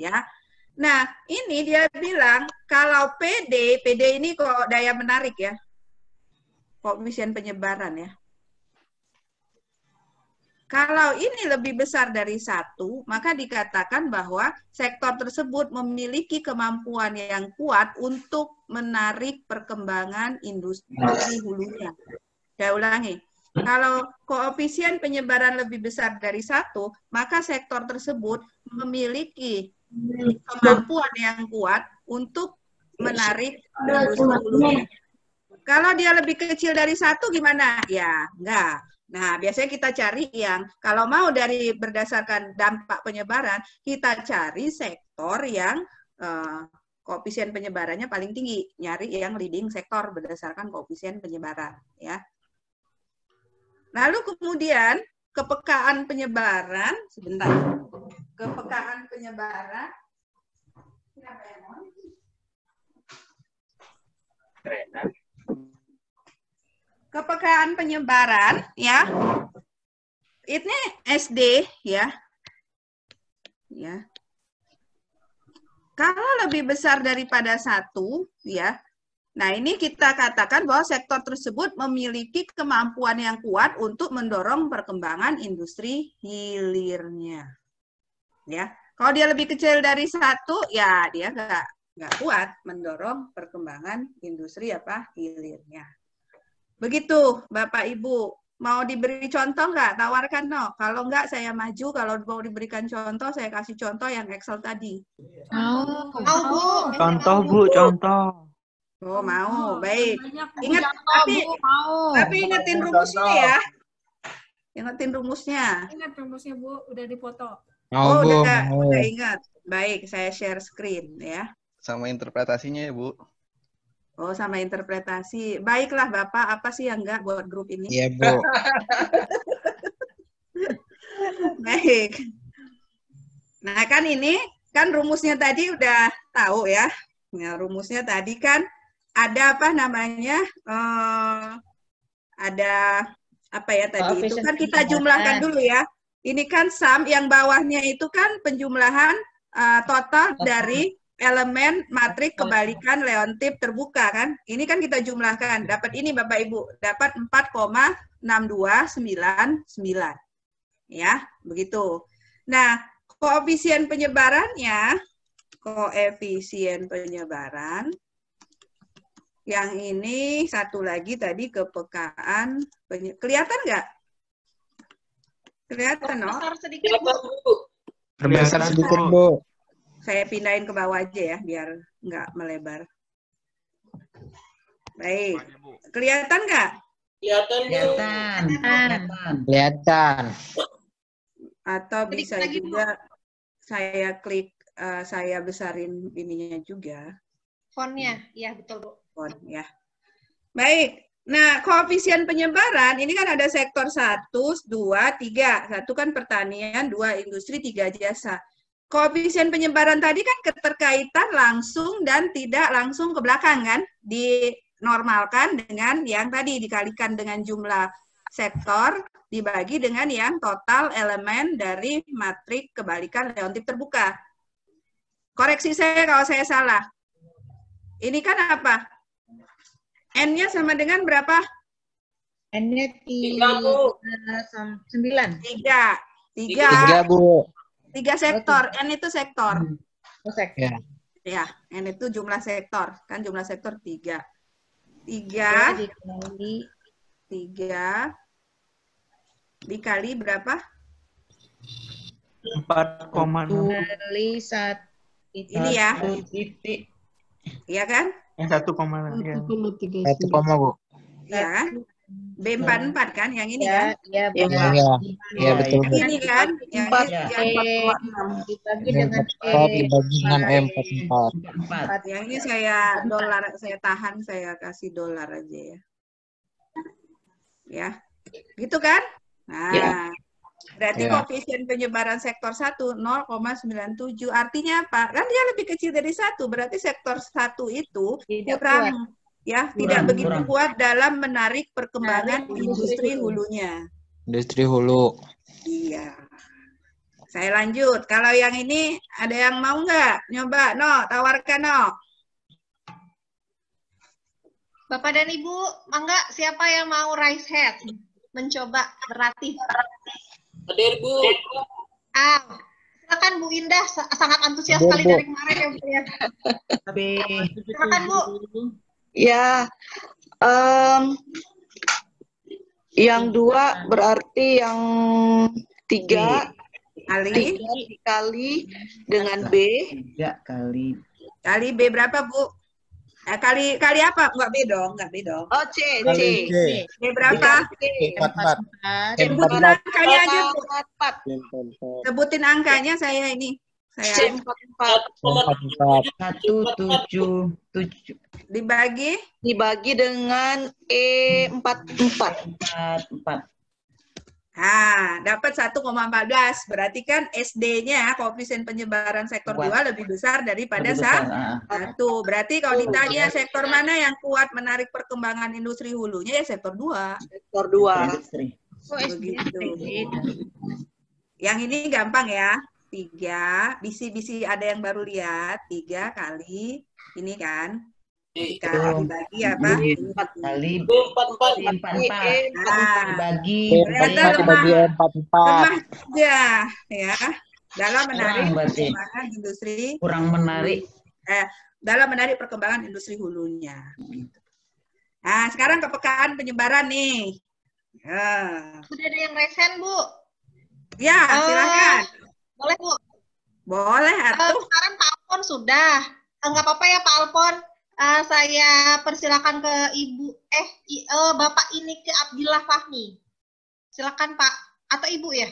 ya. Nah, ini dia bilang kalau PD ini kok daya menarik ya. Koefisien penyebaran ya. Kalau ini lebih besar dari 1, maka dikatakan bahwa sektor tersebut memiliki kemampuan yang kuat untuk menarik perkembangan industri hulunya. Saya ulangi. Kalau koefisien penyebaran lebih besar dari 1, maka sektor tersebut memiliki kemampuan yang kuat untuk menarik industri hulunya. Kalau dia lebih kecil dari 1 gimana? Ya, enggak. Nah, biasanya kita cari yang, kalau mau dari berdasarkan dampak penyebaran, kita cari sektor yang koefisien penyebarannya paling tinggi. Nyari yang leading sektor berdasarkan koefisien penyebaran. Ya. Lalu kemudian kepekaan penyebaran, sebentar, kepekaan penyebaran, kepekaan penyebaran, ya, ini SD, ya, kalau lebih besar daripada 1, ya. Nah, ini kita katakan bahwa sektor tersebut memiliki kemampuan yang kuat untuk mendorong perkembangan industri hilirnya. Ya, kalau dia lebih kecil dari 1, ya dia nggak kuat mendorong perkembangan industri hilirnya. Begitu, Bapak Ibu. Mau diberi contoh nggak? Tawarkan no. Kalau nggak saya maju. Kalau mau diberikan contoh, saya kasih contoh yang Excel tadi. Mau, Bu. Contoh, Bu, contoh. Oh, mau. Baik. Ingat, tapi ingetin rumusnya ya. Ingetin rumusnya. Ingat rumusnya, Bu. Udah dipoto. Oh, udah ingat. Baik, saya share screen ya. Sama interpretasinya ya, Bu. Oh, sama interpretasi. Baiklah, Bapak. Apa sih yang enggak buat grup ini? Iya, Bu. Baik. Nah, kan ini, kan rumusnya tadi udah tahu ya. Nah, rumusnya tadi kan ada apa namanya? Ada apa ya tadi? Itu kan kita jumlahkan dulu ya. Ini kan sum, yang bawahnya itu kan penjumlahan total dari elemen matriks kebalikan Leontief terbuka kan. Ini kan kita jumlahkan. Dapat ini Bapak Ibu. Dapat 4,6299. Ya, begitu. Nah, koefisien penyebarannya, Yang ini satu lagi tadi kepekaan. Kelihatan nggak? Kelihatan, no? Besar sedikit, Bu. Kelihatan sedikit, Bu. Saya pindahin ke bawah aja ya, biar nggak melebar. Baik. Kelihatan nggak? Kelihatan. Atau bisa juga saya klik, saya besarin ininya juga. Fontnya, ya betul, Bu. Font, ya. Baik. Nah, koefisien penyebaran ini kan ada sektor 1, 2, 3. 1 kan pertanian, 2 industri, 3 jasa. Koefisien penyebaran tadi kan keterkaitan langsung dan tidak langsung ke belakang kan? Dinormalkan dengan yang tadi dikalikan dengan jumlah sektor dibagi dengan yang total elemen dari matrik kebalikan Leontief terbuka. Koreksi saya kalau saya salah. Ini kan apa? N-nya sama dengan berapa? N-nya 9. 3, Bu. 3 sektor. N itu sektor. Ya. Ya, N itu jumlah sektor. Kan jumlah sektor 3. 3 dikali berapa? 4,6. Kali 1. Ini ya. Iya kan? Yang 1,6. Ya. 1, Bu. Iya kan? B44 kan? Yang ini kan? Iya, Iya, betul, Bu. Yang ini kan? Yang ini 4,6. dibagi dengan dibagi dengan E44. Yang ini saya dolar, saya tahan, saya kasih dolar aja ya. Ya. Gitu kan? Nah, berarti koefisien penyebaran sektor 1 0,97. Artinya apa? Kan dia lebih kecil dari 1. Berarti sektor 1 itu kurang, ya, tidak begitu kuat dalam menarik perkembangan industri hulunya. Industri hulu. Iya. Saya lanjut. Kalau yang ini ada yang mau nggak? Nyoba, No, tawarkan, No. Bapak dan Ibu, mangga siapa yang mau raise hand? Mencoba berlatih. Hadir, Bu. Silakan Bu Indah, sangat antusias sekali dari kemarin ya, Bu ya. Silakan, Bu. Ya, yang 2 berarti yang 3 dikali dengan B. 3 kali. Kali B berapa, Bu? Kali apa? Enggak B dong, enggak B dong. Oh, C. B berapa? 44. Sebutin angkanya aja, Bu. Sebutin angkanya saya ini. C 44. 177. Dibagi dengan E 44. Nah, dapat 1,14. Berarti kan SD-nya koefisien penyebaran sektor 2 lebih besar daripada 1. Berarti kalau ditanya sektor mana yang kuat menarik perkembangan industri hulunya, ya sektor 2. Sektor 2. Begitu. Yang ini gampang ya. 3, bisi ada yang baru lihat. 3 kali ini kan. Dibagi apa? 4 kali B44. Dibagi lemah aja ya. Dalam menarik perkembangan industri. kurang menarik. Dalam menarik perkembangan industri hulunya. Nah, sekarang kepekaan penyebaran nih. Sudah ada yang raise hand, Bu? Ya, silakan. Boleh, Bu? Boleh, atuh. Sekarang Pak Alpon sudah. Enggak apa-apa ya, Pak Alpon. Saya persilakan ke Ibu, Bapak ini ke Abdillah Fahmi. Silakan Pak, atau Ibu ya?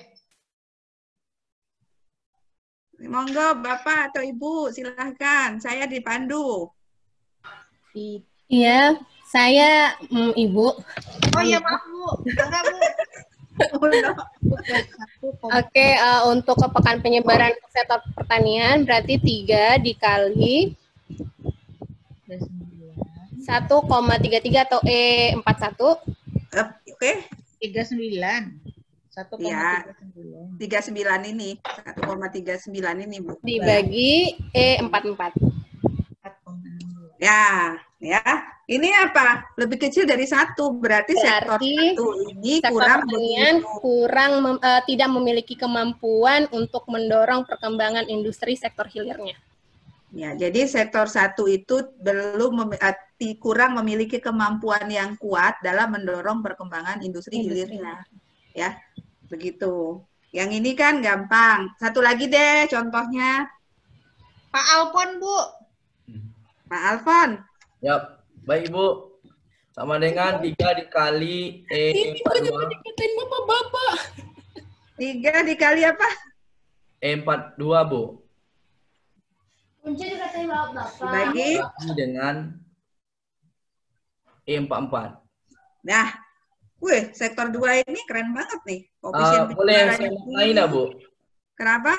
Monggo Bapak atau Ibu, silakan. Saya dipandu. Iya, saya Ibu. Oh iya, maaf Bu. Enggak, Bu. Oke, untuk kepekaan penyebaran sektor pertanian berarti 3 dikali 1,33 atau E41. Oke. 39. 1,39. Ya, 39 ini. 1,39 ini, Bu. Dibagi E44. Ya. Ini apa? Lebih kecil dari 1. Berarti sektor 1 ini tidak memiliki kemampuan untuk mendorong perkembangan industri sektor hilirnya. Ya, jadi sektor 1 itu kurang memiliki kemampuan yang kuat dalam mendorong perkembangan industri hilirnya. Ya, begitu. Yang ini kan gampang. Satu lagi deh contohnya. Pak Alfon, Bu. Pak Alfon. Ya, baik Ibu. Sama dengan 3 dikali E42. Dikatain bapak-bapak. 3 dikali apa? E42, Bu. Kunci dikatain bapak-bapak. Bagi dengan E44. Nah, wih, sektor 2 ini keren banget nih. Koefisien boleh penyebarannya saya maknai enggak, Bu? Kenapa?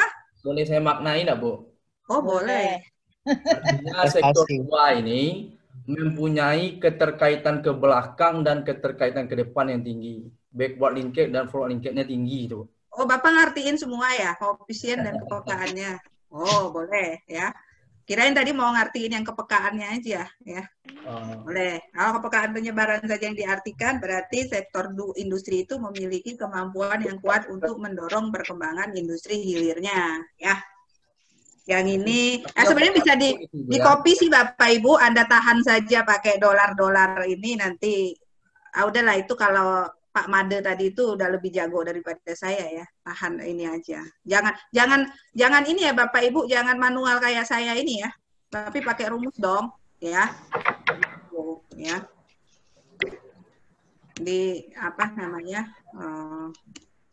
Boleh saya maknai enggak, Bu? Oh, boleh. Artinya sektor 2 ini mempunyai keterkaitan ke belakang dan keterkaitan ke depan yang tinggi. Backward linkage dan forward linkage-nya tinggi itu. Oh, Bapak ngertiin semua ya, koefisien dan kepekaannya. Oh, boleh ya. Kirain tadi mau ngertiin yang kepekaannya aja ya. Boleh. Kalau kepekaan penyebaran saja yang diartikan, berarti sektor industri itu memiliki kemampuan yang kuat untuk mendorong perkembangan industri hilirnya ya. Yang ini, sebenarnya bisa di copy sih Bapak Ibu, Anda tahan saja pakai dolar-dolar ini nanti. Udahlah itu kalau Pak Made tadi itu udah lebih jago daripada saya ya. Tahan ini aja. Jangan ini ya Bapak Ibu, jangan manual kayak saya ini ya. Tapi pakai rumus dong, ya. Ya. Di apa namanya?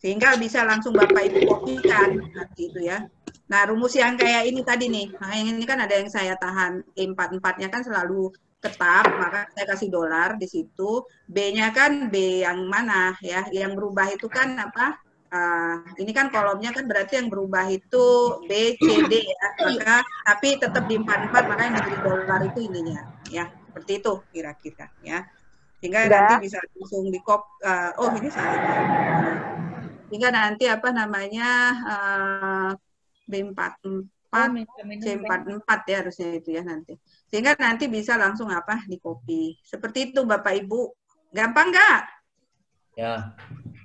Sehingga bisa langsung Bapak Ibu kopikan nanti itu ya. Nah, rumus yang kayak ini tadi nih. Nah, yang ini kan ada yang saya tahan. E44-nya kan selalu tetap, maka saya kasih dolar di situ. B-nya kan B yang mana ya? Yang berubah itu kan apa? Ini kan kolomnya kan berarti yang berubah itu B, C, D ya. Maka tapi tetap di 44, maka yang diberi dolar itu ininya ya. Seperti itu kira-kira ya. Sehingga nanti bisa langsung di oh ini saya. Sehingga nanti apa namanya B44 C44 ya harusnya itu ya nanti. Sehingga nanti bisa langsung apa di copy. Seperti itu Bapak Ibu. Gampang nggak? Ya.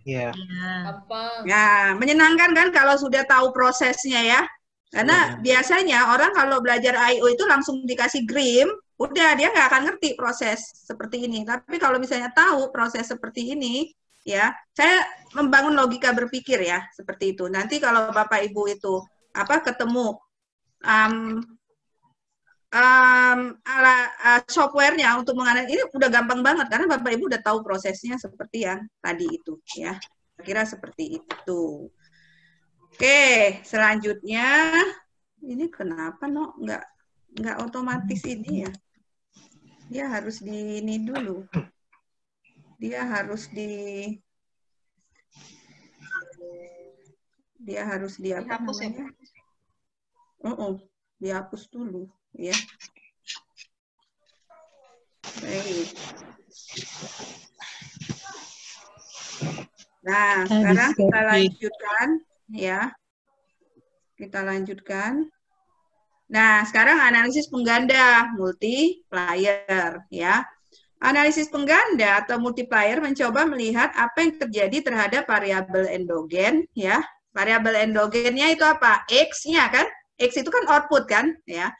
Ya. Gampang. Ya, menyenangkan kan kalau sudah tahu prosesnya ya. Karena biasanya orang kalau belajar I/O itu langsung dikasih grim, udah dia nggak akan ngerti proses seperti ini. Tapi kalau misalnya tahu proses seperti ini, ya, saya membangun logika berpikir ya, seperti itu. Nanti kalau Bapak Ibu itu ketemu softwarenya untuk menganalisis ini udah gampang banget karena Bapak Ibu udah tahu prosesnya seperti yang tadi itu ya. Kira seperti itu. Oke, selanjutnya ini kenapa nggak otomatis ini ya? Dia harus di ini dulu. Dia harus di apa namanya? Dihapus dulu ya. Baik. Nah, sekarang kita lanjutkan ya. Kita lanjutkan. Nah, sekarang analisis pengganda multiplier ya. Analisis pengganda atau multiplier mencoba melihat apa yang terjadi terhadap variabel endogen ya. Variabel endogennya itu apa? X-nya kan? X itu kan output kan, ya.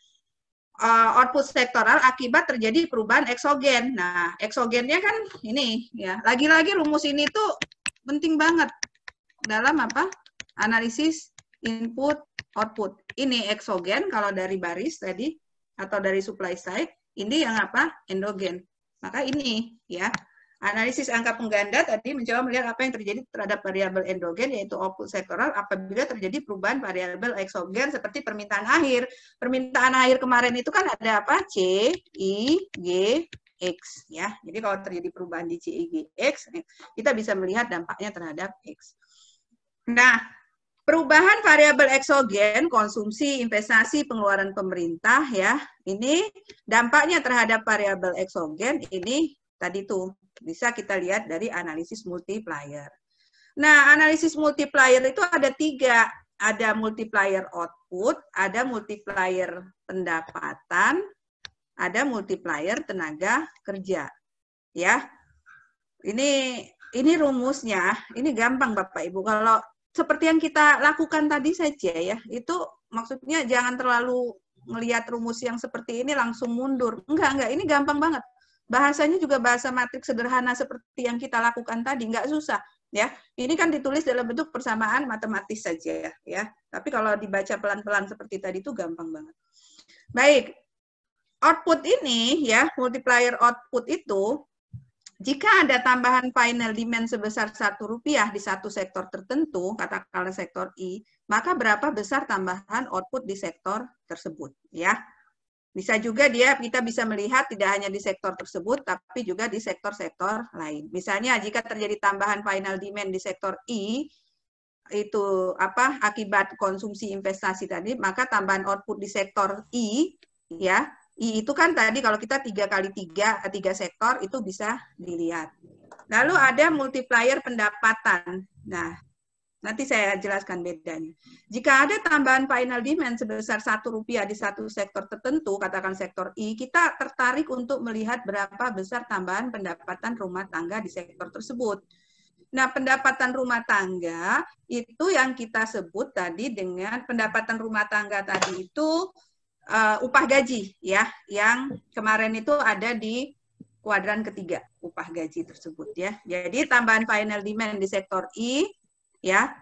Output sektoral akibat terjadi perubahan eksogen. Nah, eksogennya kan ini, ya. Lagi-lagi rumus ini tuh penting banget dalam apa? Analisis input output. Ini eksogen kalau dari baris tadi atau dari supply side. Ini yang apa? Endogen. Maka ini, ya. Analisis angka pengganda tadi mencoba melihat apa yang terjadi terhadap variabel endogen, yaitu output sektoral, apabila terjadi perubahan variabel eksogen seperti permintaan akhir. Permintaan akhir kemarin itu kan ada apa? C, I, G, X. Ya. Jadi kalau terjadi perubahan di C, I, G, X, kita bisa melihat dampaknya terhadap X. Nah, perubahan variabel eksogen, konsumsi, investasi, pengeluaran pemerintah, ya, ini dampaknya terhadap variabel eksogen, ini tadi tuh bisa kita lihat dari analisis multiplier. Nah, analisis multiplier itu ada 3. Ada multiplier output, ada multiplier pendapatan, ada multiplier tenaga kerja. Ya, ini rumusnya, ini gampang Bapak Ibu. Kalau seperti yang kita lakukan tadi saja ya, itu maksudnya jangan terlalu melihat rumus yang seperti ini langsung mundur. Enggak, ini gampang banget. Bahasanya juga bahasa matriks sederhana seperti yang kita lakukan tadi, enggak susah. Ya, ini kan ditulis dalam bentuk persamaan matematis saja ya. Tapi kalau dibaca pelan-pelan seperti tadi itu gampang banget. Baik, output ini ya, multiplier output itu, jika ada tambahan final demand sebesar Rp1 di satu sektor tertentu, katakanlah sektor I, maka berapa besar tambahan output di sektor tersebut ya. Bisa juga kita bisa melihat tidak hanya di sektor tersebut, tapi juga di sektor-sektor lain. Misalnya jika terjadi tambahan final demand di sektor I, itu akibat konsumsi investasi tadi, maka tambahan output di sektor I, ya, I itu kan tadi kalau kita 3 kali 3 sektor itu bisa dilihat. Lalu ada multiplier pendapatan. Nah, nanti saya jelaskan bedanya. Jika ada tambahan final demand sebesar Rp1 di satu sektor tertentu, katakan sektor I, kita tertarik untuk melihat berapa besar tambahan pendapatan rumah tangga di sektor tersebut. Nah, pendapatan rumah tangga itu yang kita sebut tadi dengan pendapatan rumah tangga tadi itu upah gaji, ya, yang kemarin itu ada di kuadran ketiga, upah gaji tersebut, ya. Jadi tambahan final demand di sektor I, ya,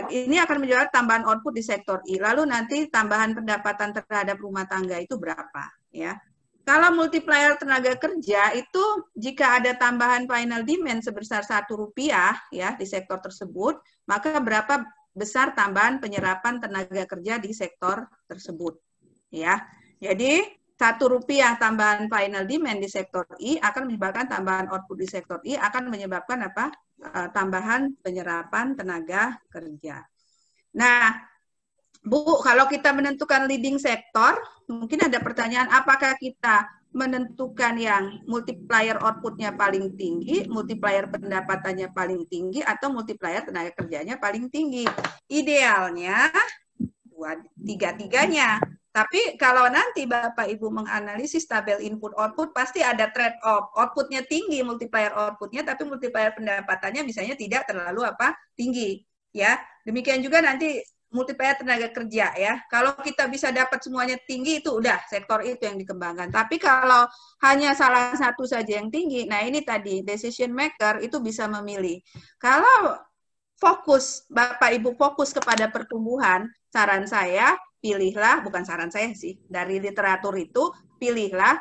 ini akan menjawab tambahan output di sektor I. Lalu nanti tambahan pendapatan terhadap rumah tangga itu berapa, ya. Kalau multiplier tenaga kerja itu jika ada tambahan final demand sebesar Rp1 ya di sektor tersebut, maka berapa besar tambahan penyerapan tenaga kerja di sektor tersebut, ya. Jadi Rp1 tambahan final demand di sektor I akan menyebabkan tambahan output di sektor I akan menyebabkan apa? Tambahan penyerapan tenaga kerja. Nah, Bu, kalau kita menentukan leading sektor, mungkin ada pertanyaan, apakah kita menentukan yang multiplier outputnya paling tinggi, multiplier pendapatannya paling tinggi, atau multiplier tenaga kerjanya paling tinggi? Idealnya, tiga-tiganya. Tapi kalau nanti Bapak Ibu menganalisis tabel input output, pasti ada trade off. Outputnya tinggi, multiplier outputnya, tapi multiplier pendapatannya misalnya tidak terlalu tinggi. Ya, demikian juga nanti multiplier tenaga kerja ya. Kalau kita bisa dapat semuanya tinggi itu udah sektor itu yang dikembangkan. Tapi kalau hanya salah satu saja yang tinggi, nah ini tadi decision maker itu bisa memilih. Kalau fokus Bapak Ibu fokus kepada pertumbuhan, saran saya pilihlah, bukan saran saya sih, dari literatur itu pilihlah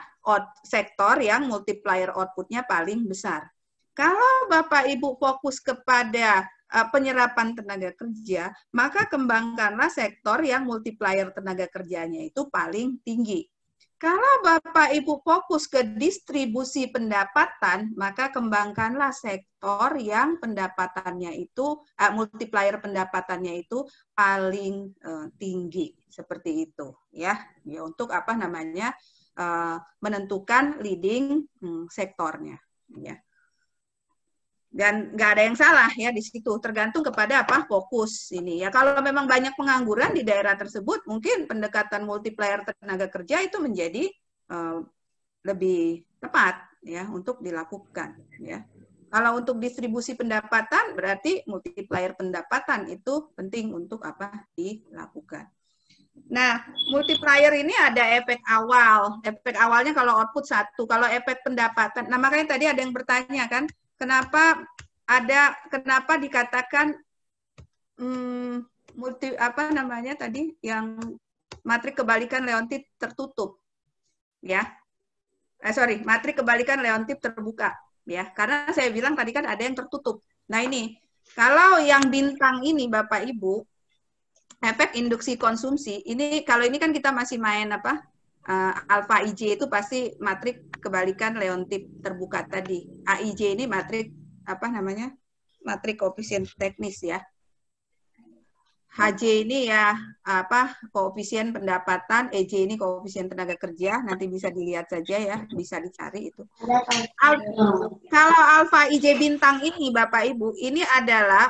sektor yang multiplier outputnya paling besar. Kalau Bapak Ibu fokus kepada penyerapan tenaga kerja, maka kembangkanlah sektor yang multiplier tenaga kerjanya itu paling tinggi. Kalau Bapak Ibu fokus ke distribusi pendapatan, maka kembangkanlah sektor yang pendapatannya itu, multiplier pendapatannya itu paling tinggi. Seperti itu. Ya untuk menentukan leading sektornya. Ya. Dan nggak ada yang salah ya di situ, tergantung kepada fokus ini ya. Kalau memang banyak pengangguran di daerah tersebut, mungkin pendekatan multiplier tenaga kerja itu menjadi lebih tepat ya untuk dilakukan ya. Kalau untuk distribusi pendapatan berarti multiplier pendapatan itu penting untuk dilakukan. Nah, multiplier ini ada efek awal. Efek awalnya kalau output 1, kalau efek pendapatan. Nah, makanya tadi ada yang bertanya kan, kenapa dikatakan yang matrik kebalikan Leontief tertutup ya. Matrik kebalikan Leontief terbuka ya. Karena saya bilang tadi kan ada yang tertutup. Nah, ini kalau yang bintang ini Bapak Ibu efek induksi konsumsi, ini kalau ini kan kita masih main alfa IJ itu pasti matrik kebalikan Leontief terbuka tadi. AIJ ini matrik matrik koefisien teknis ya. HJ ini ya koefisien pendapatan, EJ ini koefisien tenaga kerja, nanti bisa dilihat saja ya, bisa dicari itu. Kalau alfa IJ bintang ini Bapak Ibu, ini adalah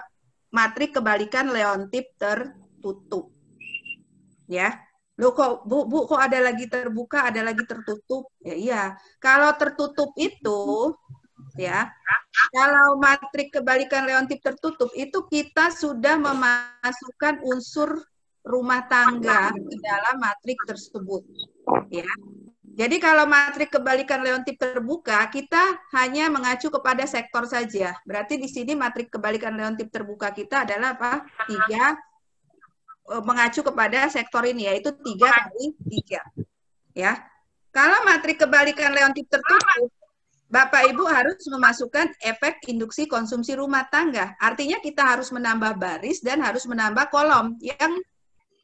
matrik kebalikan Leontief tertutup. Ya. Loh kok Bu kok ada lagi terbuka, ada lagi tertutup? Ya iya. Kalau tertutup itu ya, kalau matrik kebalikan Leontief tertutup itu kita sudah memasukkan unsur rumah tangga ke dalam matrik tersebut. Ya. Jadi kalau matrik kebalikan Leontip terbuka, kita hanya mengacu kepada sektor saja. Berarti di sini matrik kebalikan Leontip terbuka kita adalah apa? 3 mengacu kepada sektor ini, yaitu 3 kali 3. Ya. Kalau matrik kebalikan Leontip tertutup, Bapak Ibu harus memasukkan efek induksi konsumsi rumah tangga. Artinya kita harus menambah baris dan harus menambah kolom yang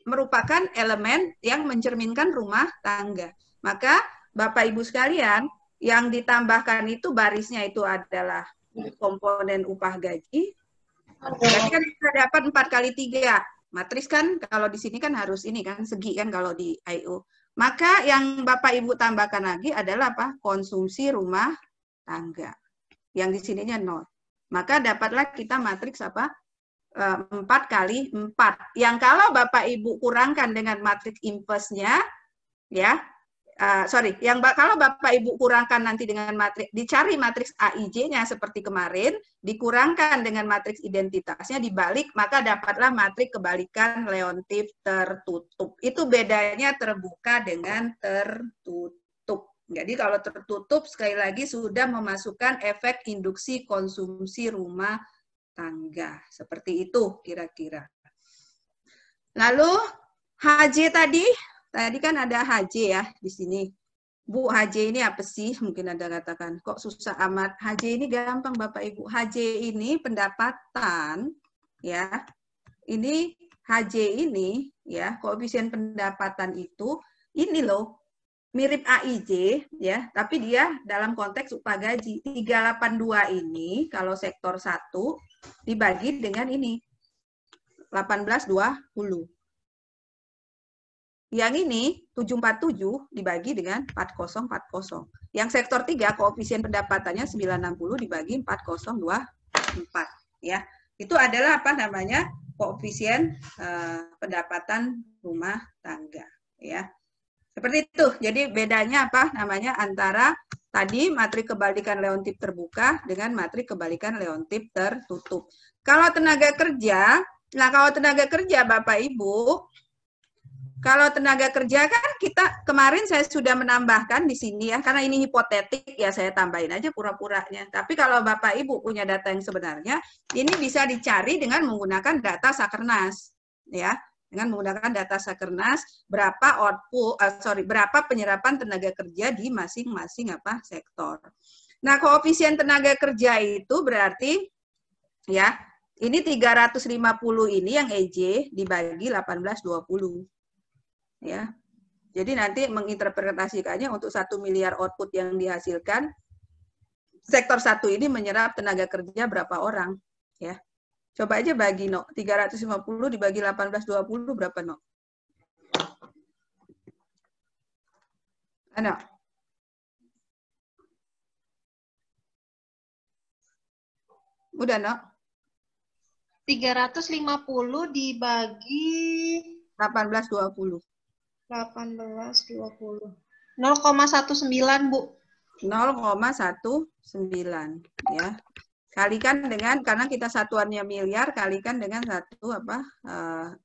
merupakan elemen yang mencerminkan rumah tangga. Maka Bapak Ibu sekalian, yang ditambahkan itu barisnya itu adalah komponen upah gaji. Berarti kan kita dapat 4 kali 3. Matris kan kalau di sini kan harus ini kan segi kan kalau di IO. Maka yang Bapak Ibu tambahkan lagi adalah apa? Konsumsi rumah tangga. Yang di sininya 0. Maka dapatlah kita matriks apa? 4 kali 4. Yang kalau Bapak Ibu kurangkan dengan matriks inverse-nya, ya, kalau Bapak Ibu kurangkan nanti dengan matriks, dicari matriks AIJ-nya seperti kemarin, dikurangkan dengan matriks identitasnya, dibalik, maka dapatlah matriks kebalikan Leontip tertutup. Itu bedanya terbuka dengan tertutup. Jadi kalau tertutup, sekali lagi sudah memasukkan efek induksi konsumsi rumah tangga. Seperti itu kira-kira. Lalu HJ tadi kan ada HJ ya di sini. Bu, HJ ini apa sih? Mungkin ada katakan, kok susah amat. HJ ini gampang Bapak Ibu. HJ ini pendapatan, ya. Ini HJ ini, ya, koefisien pendapatan itu, ini loh, mirip AIJ, ya, tapi dia dalam konteks upah gaji. 382 ini, kalau sektor 1, dibagi dengan ini, 1820. Yang ini 747 dibagi dengan 4040. Yang sektor 3 koefisien pendapatannya 960 dibagi 4024 ya. Itu adalah apa namanya? Koefisien pendapatan rumah tangga ya. Seperti itu. Jadi bedanya apa namanya antara tadi matrik kebalikan Leontip terbuka dengan matrik kebalikan Leontip tertutup. Kalau tenaga kerja, kalau tenaga kerja Bapak Ibu, kalau tenaga kerja kan kita kemarin saya sudah menambahkan di sini ya, karena ini hipotetik ya saya tambahin aja pura-puranya. Tapi kalau Bapak Ibu punya data yang sebenarnya, ini bisa dicari dengan menggunakan data Sakernas ya. Dengan menggunakan data Sakernas berapa berapa penyerapan tenaga kerja di masing-masing apa sektor. Nah, koefisien tenaga kerja itu berarti ya, ini 350 ini yang EJ dibagi 1820. Ya. Jadi nanti menginterpretasikannya untuk 1 miliar output yang dihasilkan sektor 1 ini menyerap tenaga kerja berapa orang ya. Coba aja bagi, no. 350 dibagi 1820 berapa, no? Ano? Udah, no? 350 dibagi 1820. 1820. 0,19, Bu. 0,19 ya. Kalikan dengan, karena kita satuannya miliar, kalikan dengan 1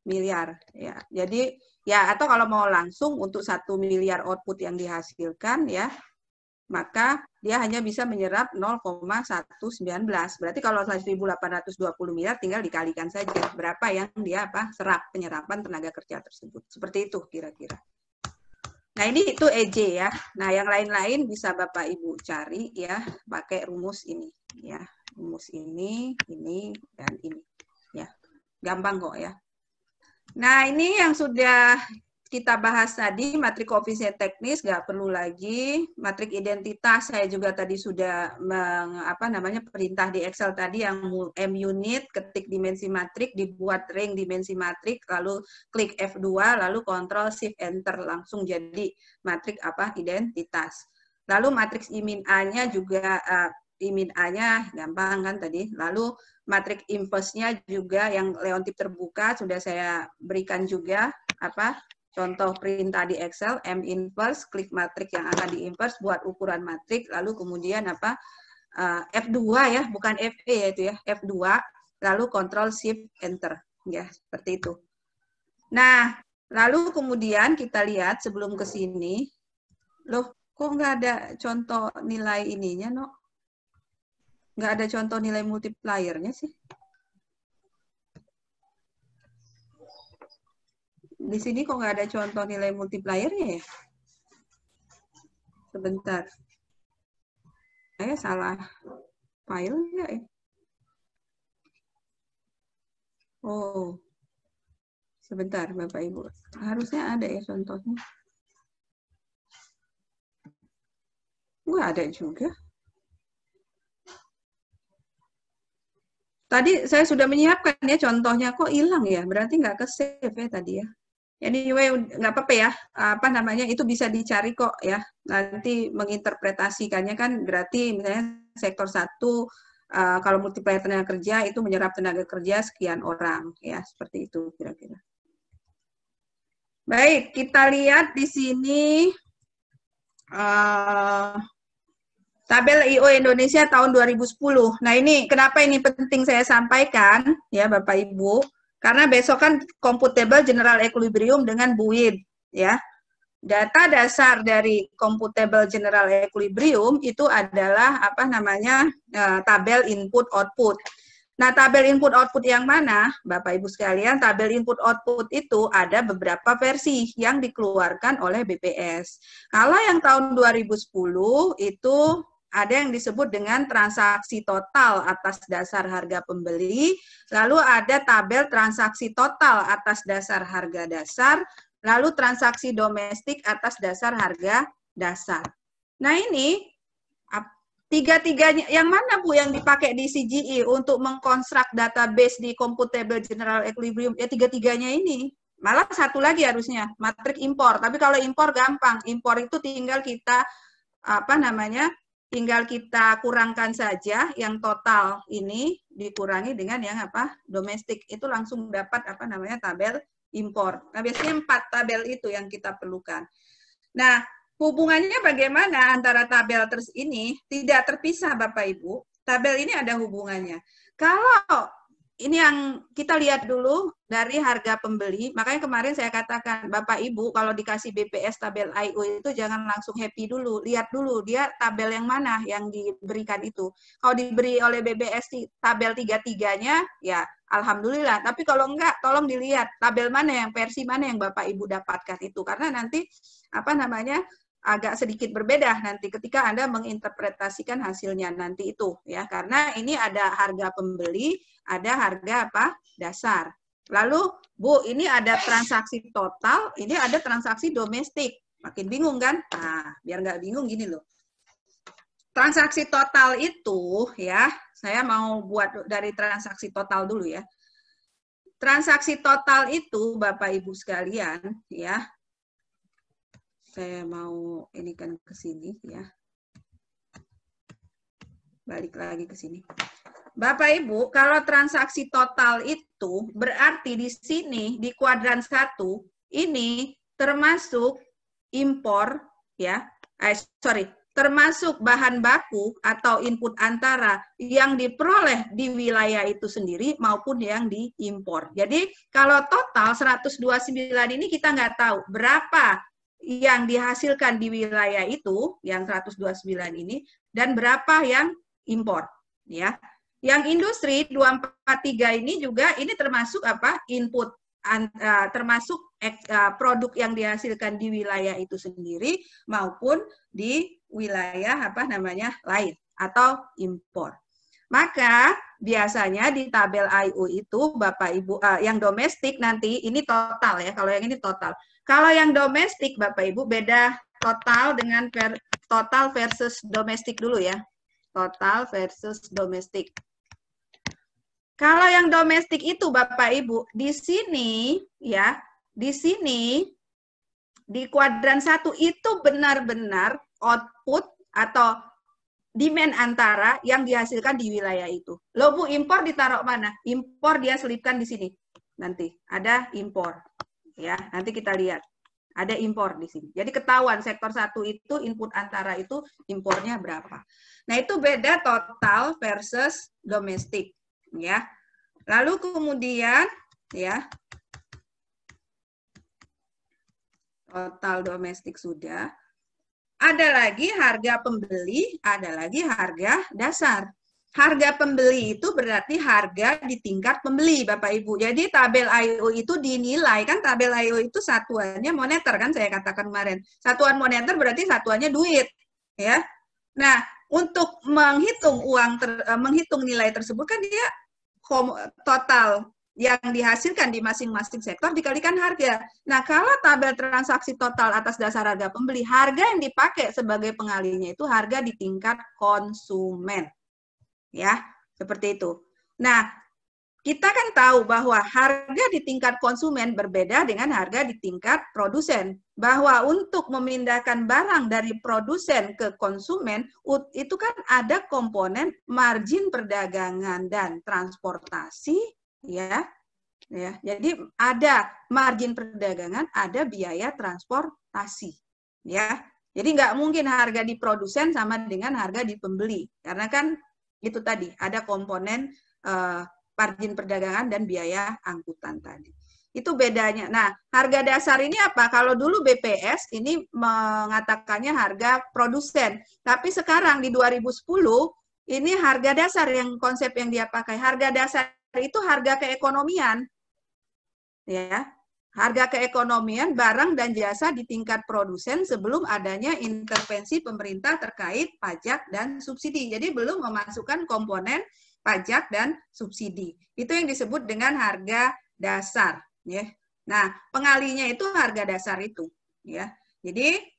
miliar ya. Jadi ya, atau kalau mau langsung untuk 1 miliar output yang dihasilkan ya, maka dia hanya bisa menyerap 0,119. Berarti kalau 1.820 miliar tinggal dikalikan saja berapa yang dia serap penyerapan tenaga kerja tersebut. Seperti itu kira-kira. Nah, ini itu EJ ya. Nah, yang lain-lain bisa Bapak Ibu cari ya pakai rumus ini ya. Rumus ini, dan ini. Ya, gampang kok ya. Nah, ini yang sudah kita bahas tadi, matrik koefisien teknis, nggak perlu lagi. Matrik identitas, saya juga tadi sudah perintah di Excel tadi yang M-unit, ketik dimensi matrik, dibuat ring dimensi matrik, lalu klik F2, lalu Ctrl Shift Enter, langsung jadi matrik identitas. Lalu matriks IMIN A-nya juga, IMIN A-nya gampang kan tadi. Lalu matrik inverse-nya juga yang Leontip terbuka sudah saya berikan juga contoh perintah di Excel, M inverse, klik matrik yang akan di inverse buat ukuran matrik, lalu kemudian F2 ya, bukan FE ya itu ya, F2, lalu Ctrl Shift Enter ya, seperti itu. Nah, lalu kemudian kita lihat sebelum ke sini, loh kok nggak ada contoh nilai ininya, no? Nggak ada contoh nilai multipliernya sih. Di sini kok nggak ada contoh nilai multipliernya ya? Sebentar. Saya salah file nggak ya? Oh, sebentar Bapak Ibu. Harusnya ada ya contohnya. Nggak ada juga. Tadi saya sudah menyiapkan ya contohnya, kok hilang ya? Berarti nggak ke-save ya tadi ya. Anyway, nggak apa-apa ya. Apa namanya, itu bisa dicari kok ya. Nanti menginterpretasikannya kan berarti misalnya sektor 1, kalau multiplier tenaga kerja itu menyerap tenaga kerja sekian orang. Ya, seperti itu kira-kira. Baik, kita lihat di sini tabel I.O. Indonesia tahun 2010. Nah ini kenapa ini penting saya sampaikan ya Bapak Ibu, karena besok kan computable general equilibrium dengan BUID ya. Data dasar dari computable general equilibrium itu adalah apa namanya tabel input output. Nah, tabel input output yang mana? Bapak Ibu sekalian, tabel input output itu ada beberapa versi yang dikeluarkan oleh BPS. Kalau yang tahun 2010 itu ada yang disebut dengan transaksi total atas dasar harga pembeli, lalu ada tabel transaksi total atas dasar harga dasar, lalu transaksi domestik atas dasar harga dasar. Nah ini tiga-tiganya yang mana Bu yang dipakai di CGE untuk mengkonstruk database di computable general equilibrium? Ya tiga-tiganya ini. Malah satu lagi harusnya, matrik impor. Tapi kalau impor gampang. Impor itu tinggal kita apa namanya? Tinggal kita kurangkan saja yang total ini dikurangi dengan yang apa? Domestik. Itu langsung dapat apa namanya? Tabel impor. Nah, biasanya 4 tabel itu yang kita perlukan. Nah, hubungannya bagaimana antara tabel ini? Tidak terpisah Bapak Ibu. Tabel ini ada hubungannya. Kalau ini yang kita lihat dulu dari harga pembeli, makanya kemarin saya katakan Bapak Ibu kalau dikasih BPS tabel I.O. itu jangan langsung happy dulu, lihat dulu dia tabel yang mana yang diberikan itu. Kalau diberi oleh BPS tabel tiga-tiganya, ya alhamdulillah. Tapi kalau enggak, tolong dilihat tabel mana yang versi mana yang Bapak Ibu dapatkan itu, karena nanti apa namanya agak sedikit berbeda nanti ketika Anda menginterpretasikan hasilnya nanti itu ya, karena ini ada harga pembeli, ada harga apa? Dasar. Lalu Bu, ini ada transaksi total, ini ada transaksi domestik. Makin bingung kan? Nah, biar nggak bingung gini loh. Transaksi total itu ya, saya mau buat dari transaksi total dulu ya. Transaksi total itu Bapak Ibu sekalian ya. Saya mau ini kan ke sini ya. Balik lagi ke sini. Bapak Ibu, kalau transaksi total itu berarti di sini di kuadran 1 ini termasuk impor ya. Termasuk bahan baku atau input antara yang diperoleh di wilayah itu sendiri maupun yang diimpor. Jadi kalau total 129 ini kita nggak tahu berapa yang dihasilkan di wilayah itu, yang 129 ini, dan berapa yang impor. Ya. Yang industri 243 ini juga, ini termasuk apa? Input, termasuk produk yang dihasilkan di wilayah itu sendiri, maupun di wilayah apa namanya lain, atau impor. Maka biasanya di tabel I.O. itu, Bapak Ibu, yang domestik nanti, ini total ya, kalau yang ini total. Kalau yang domestik, Bapak Ibu, beda total dengan total versus domestik dulu ya. Total versus domestik. Kalau yang domestik itu, Bapak Ibu, di sini ya, di sini di kuadran 1 itu benar-benar output atau demand antara yang dihasilkan di wilayah itu. Loh Bu, impor ditaruh mana? Impor dia selipkan di sini. Nanti ada impor. Ya, nanti kita lihat. Ada impor di sini. Jadi ketahuan sektor 1 itu input antara itu impornya berapa. Nah, itu beda total versus domestik, ya. Lalu kemudian ya. Total domestik sudah. Ada lagi harga pembeli, ada lagi harga dasar. Harga pembeli itu berarti harga di tingkat pembeli, Bapak Ibu. Jadi tabel IO itu dinilai, kan tabel IO itu satuannya moneter, kan saya katakan kemarin. Satuan moneter berarti satuannya duit, ya. Nah, untuk menghitung menghitung nilai tersebut kan dia total yang dihasilkan di masing-masing sektor dikalikan harga. Nah, kalau tabel transaksi total atas dasar harga pembeli, harga yang dipakai sebagai pengalinya itu harga di tingkat konsumen. Ya, seperti itu. Nah, kita kan tahu bahwa harga di tingkat konsumen berbeda dengan harga di tingkat produsen. Bahwa untuk memindahkan barang dari produsen ke konsumen, itu kan ada komponen margin perdagangan dan transportasi, ya. Jadi ada margin perdagangan, ada biaya transportasi, ya. Jadi nggak mungkin harga di produsen sama dengan harga di pembeli, karena kan itu tadi, ada komponen margin perdagangan dan biaya angkutan tadi. Itu bedanya. Nah, harga dasar ini apa? Kalau dulu BPS ini mengatakannya harga produsen. Tapi sekarang di 2010, ini harga dasar yang konsep yang dia pakai. Harga dasar itu harga keekonomian. Ya. Harga keekonomian barang dan jasa di tingkat produsen sebelum adanya intervensi pemerintah terkait pajak dan subsidi. Jadi belum memasukkan komponen pajak dan subsidi. Itu yang disebut dengan harga dasar. Ya. Nah, pengalinya itu harga dasar itu. Ya. Jadi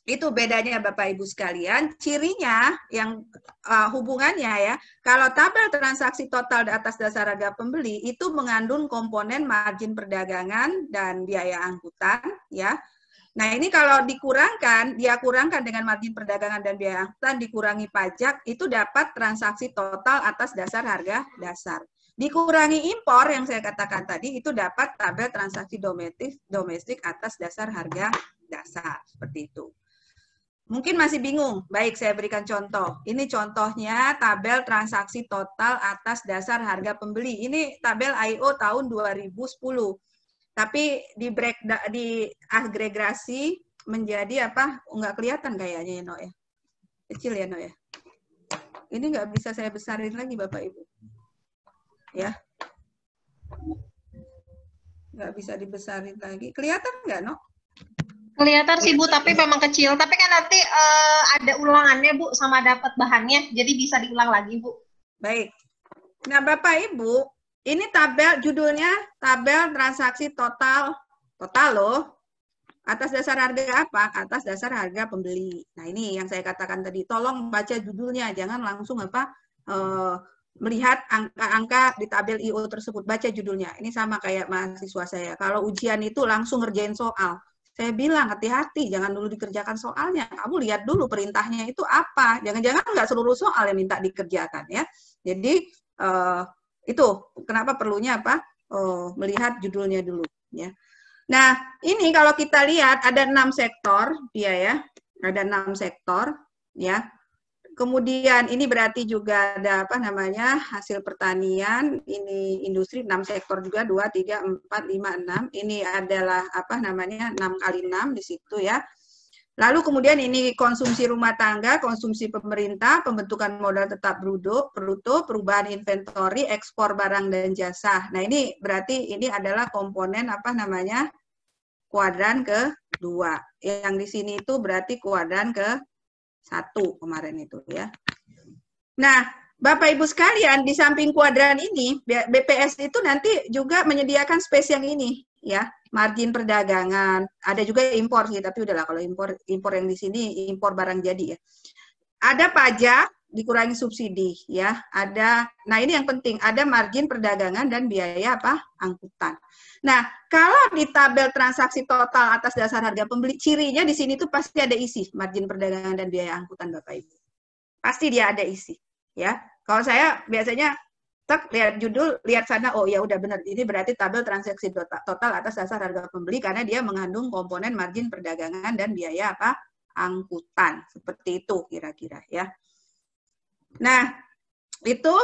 itu bedanya Bapak Ibu sekalian. Cirinya yang hubungannya ya, kalau tabel transaksi total di atas dasar harga pembeli itu mengandung komponen margin perdagangan dan biaya angkutan ya. Nah, ini kalau dikurangkan, dia kurangkan dengan margin perdagangan dan biaya angkutan, dikurangi pajak, itu dapat transaksi total atas dasar harga dasar. Dikurangi impor yang saya katakan tadi, itu dapat tabel transaksi domestik atas dasar harga dasar. Seperti itu. Mungkin masih bingung. Baik, saya berikan contoh. Ini contohnya tabel transaksi total atas dasar harga pembeli. Ini tabel IO tahun 2010. Tapi di agregasi menjadi apa? Enggak kelihatan kayaknya ya, No ya. Kecil ya, No ya. Ini nggak bisa saya besarin lagi, Bapak Ibu. Ya. Nggak bisa dibesarin lagi. Kelihatan nggak, No? Kelihatan sih Bu, tapi memang kecil. Tapi kan nanti ada ulangannya Bu, sama dapat bahannya, jadi bisa diulang lagi Bu. Baik. Nah Bapak Ibu, ini tabel judulnya tabel transaksi total loh. Atas dasar harga apa? Atas dasar harga pembeli. Nah ini yang saya katakan tadi. Tolong baca judulnya, jangan langsung melihat angka-angka di tabel IO tersebut. Baca judulnya. Ini sama kayak mahasiswa saya. Kalau ujian itu langsung ngerjain soal. Saya bilang hati-hati, jangan dulu dikerjakan soalnya. Kamu lihat dulu perintahnya itu apa. Jangan-jangan nggak seluruh soal yang minta dikerjakan ya. Jadi itu kenapa perlunya apa? Melihat judulnya dulu ya. Nah ini kalau kita lihat ada 6 sektor ya. Ada 6 sektor ya. Kemudian ini berarti juga ada apa namanya hasil pertanian, ini industri 6 sektor juga 2, 3, 4, 5, 6. Ini adalah apa namanya 6 kali 6 di situ ya. Lalu kemudian ini konsumsi rumah tangga, konsumsi pemerintah, pembentukan modal tetap bruto, perubahan inventory, ekspor barang dan jasa. Nah ini berarti ini adalah komponen apa namanya kuadran kedua. Yang di sini itu berarti kuadran ke 1 kemarin itu ya. Nah, Bapak Ibu sekalian, di samping kuadran ini, BPS itu nanti juga menyediakan space yang ini ya, margin perdagangan. Ada juga impor sih, tapi udahlah kalau impor yang di sini impor barang jadi ya. Ada pajak dikurangi subsidi ya. Nah ini yang penting, ada margin perdagangan dan biaya apa? Angkutan. Nah, kalau di tabel transaksi total atas dasar harga pembeli, cirinya di sini tuh pasti ada isi margin perdagangan dan biaya angkutan Bapak Ibu. Pasti dia ada isi, ya. Kalau saya biasanya lihat judul, lihat sana, oh ya udah benar, ini berarti tabel transaksi total atas dasar harga pembeli karena dia mengandung komponen margin perdagangan dan biaya apa? Angkutan. Seperti itu kira-kira ya. Nah, itu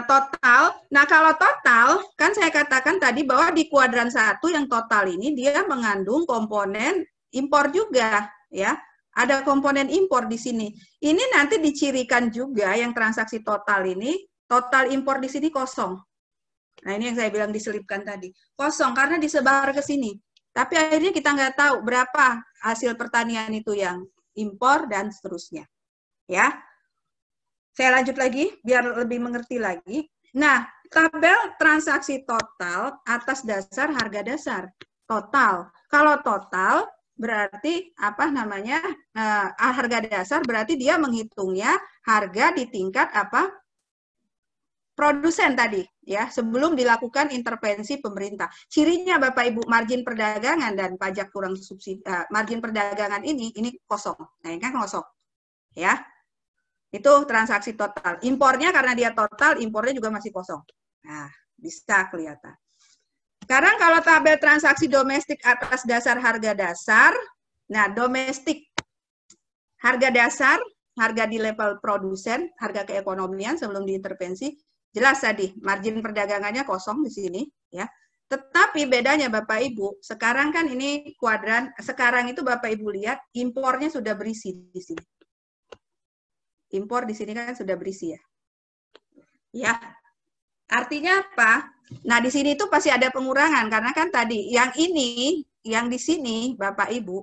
total. Nah, kalau total, kan saya katakan tadi bahwa di kuadran 1 yang total ini dia mengandung komponen impor juga, ya. Ada komponen impor di sini. Ini nanti dicirikan juga yang transaksi total ini, total impor di sini kosong. Nah, ini yang saya bilang diselipkan tadi. Kosong karena disebar ke sini. Tapi akhirnya kita nggak tahu berapa hasil pertanian itu yang impor dan seterusnya. Ya. Saya lanjut lagi biar lebih mengerti lagi. Nah, tabel transaksi total atas dasar harga dasar. Total. Kalau total berarti apa namanya? Harga dasar berarti dia menghitungnya harga di tingkat apa? Produsen tadi, ya, sebelum dilakukan intervensi pemerintah. Cirinya Bapak Ibu, margin perdagangan dan pajak kurang subsidi, margin perdagangan ini kosong. Nah, ini kan kosong. Ya. Itu transaksi total. Impornya karena dia total, impornya juga masih kosong. Nah, bisa kelihatan. Sekarang kalau tabel transaksi domestik atas dasar harga dasar, nah domestik harga dasar, harga di level produsen, harga keekonomian sebelum diintervensi, jelas tadi margin perdagangannya kosong di sini, ya. Tetapi bedanya Bapak Ibu, sekarang kan ini kuadran, sekarang itu Bapak Ibu lihat impornya sudah berisi di sini. Impor di sini kan sudah berisi ya. Ya. Artinya apa? Nah, di sini itu pasti ada pengurangan karena kan tadi yang ini, yang di sini Bapak Ibu,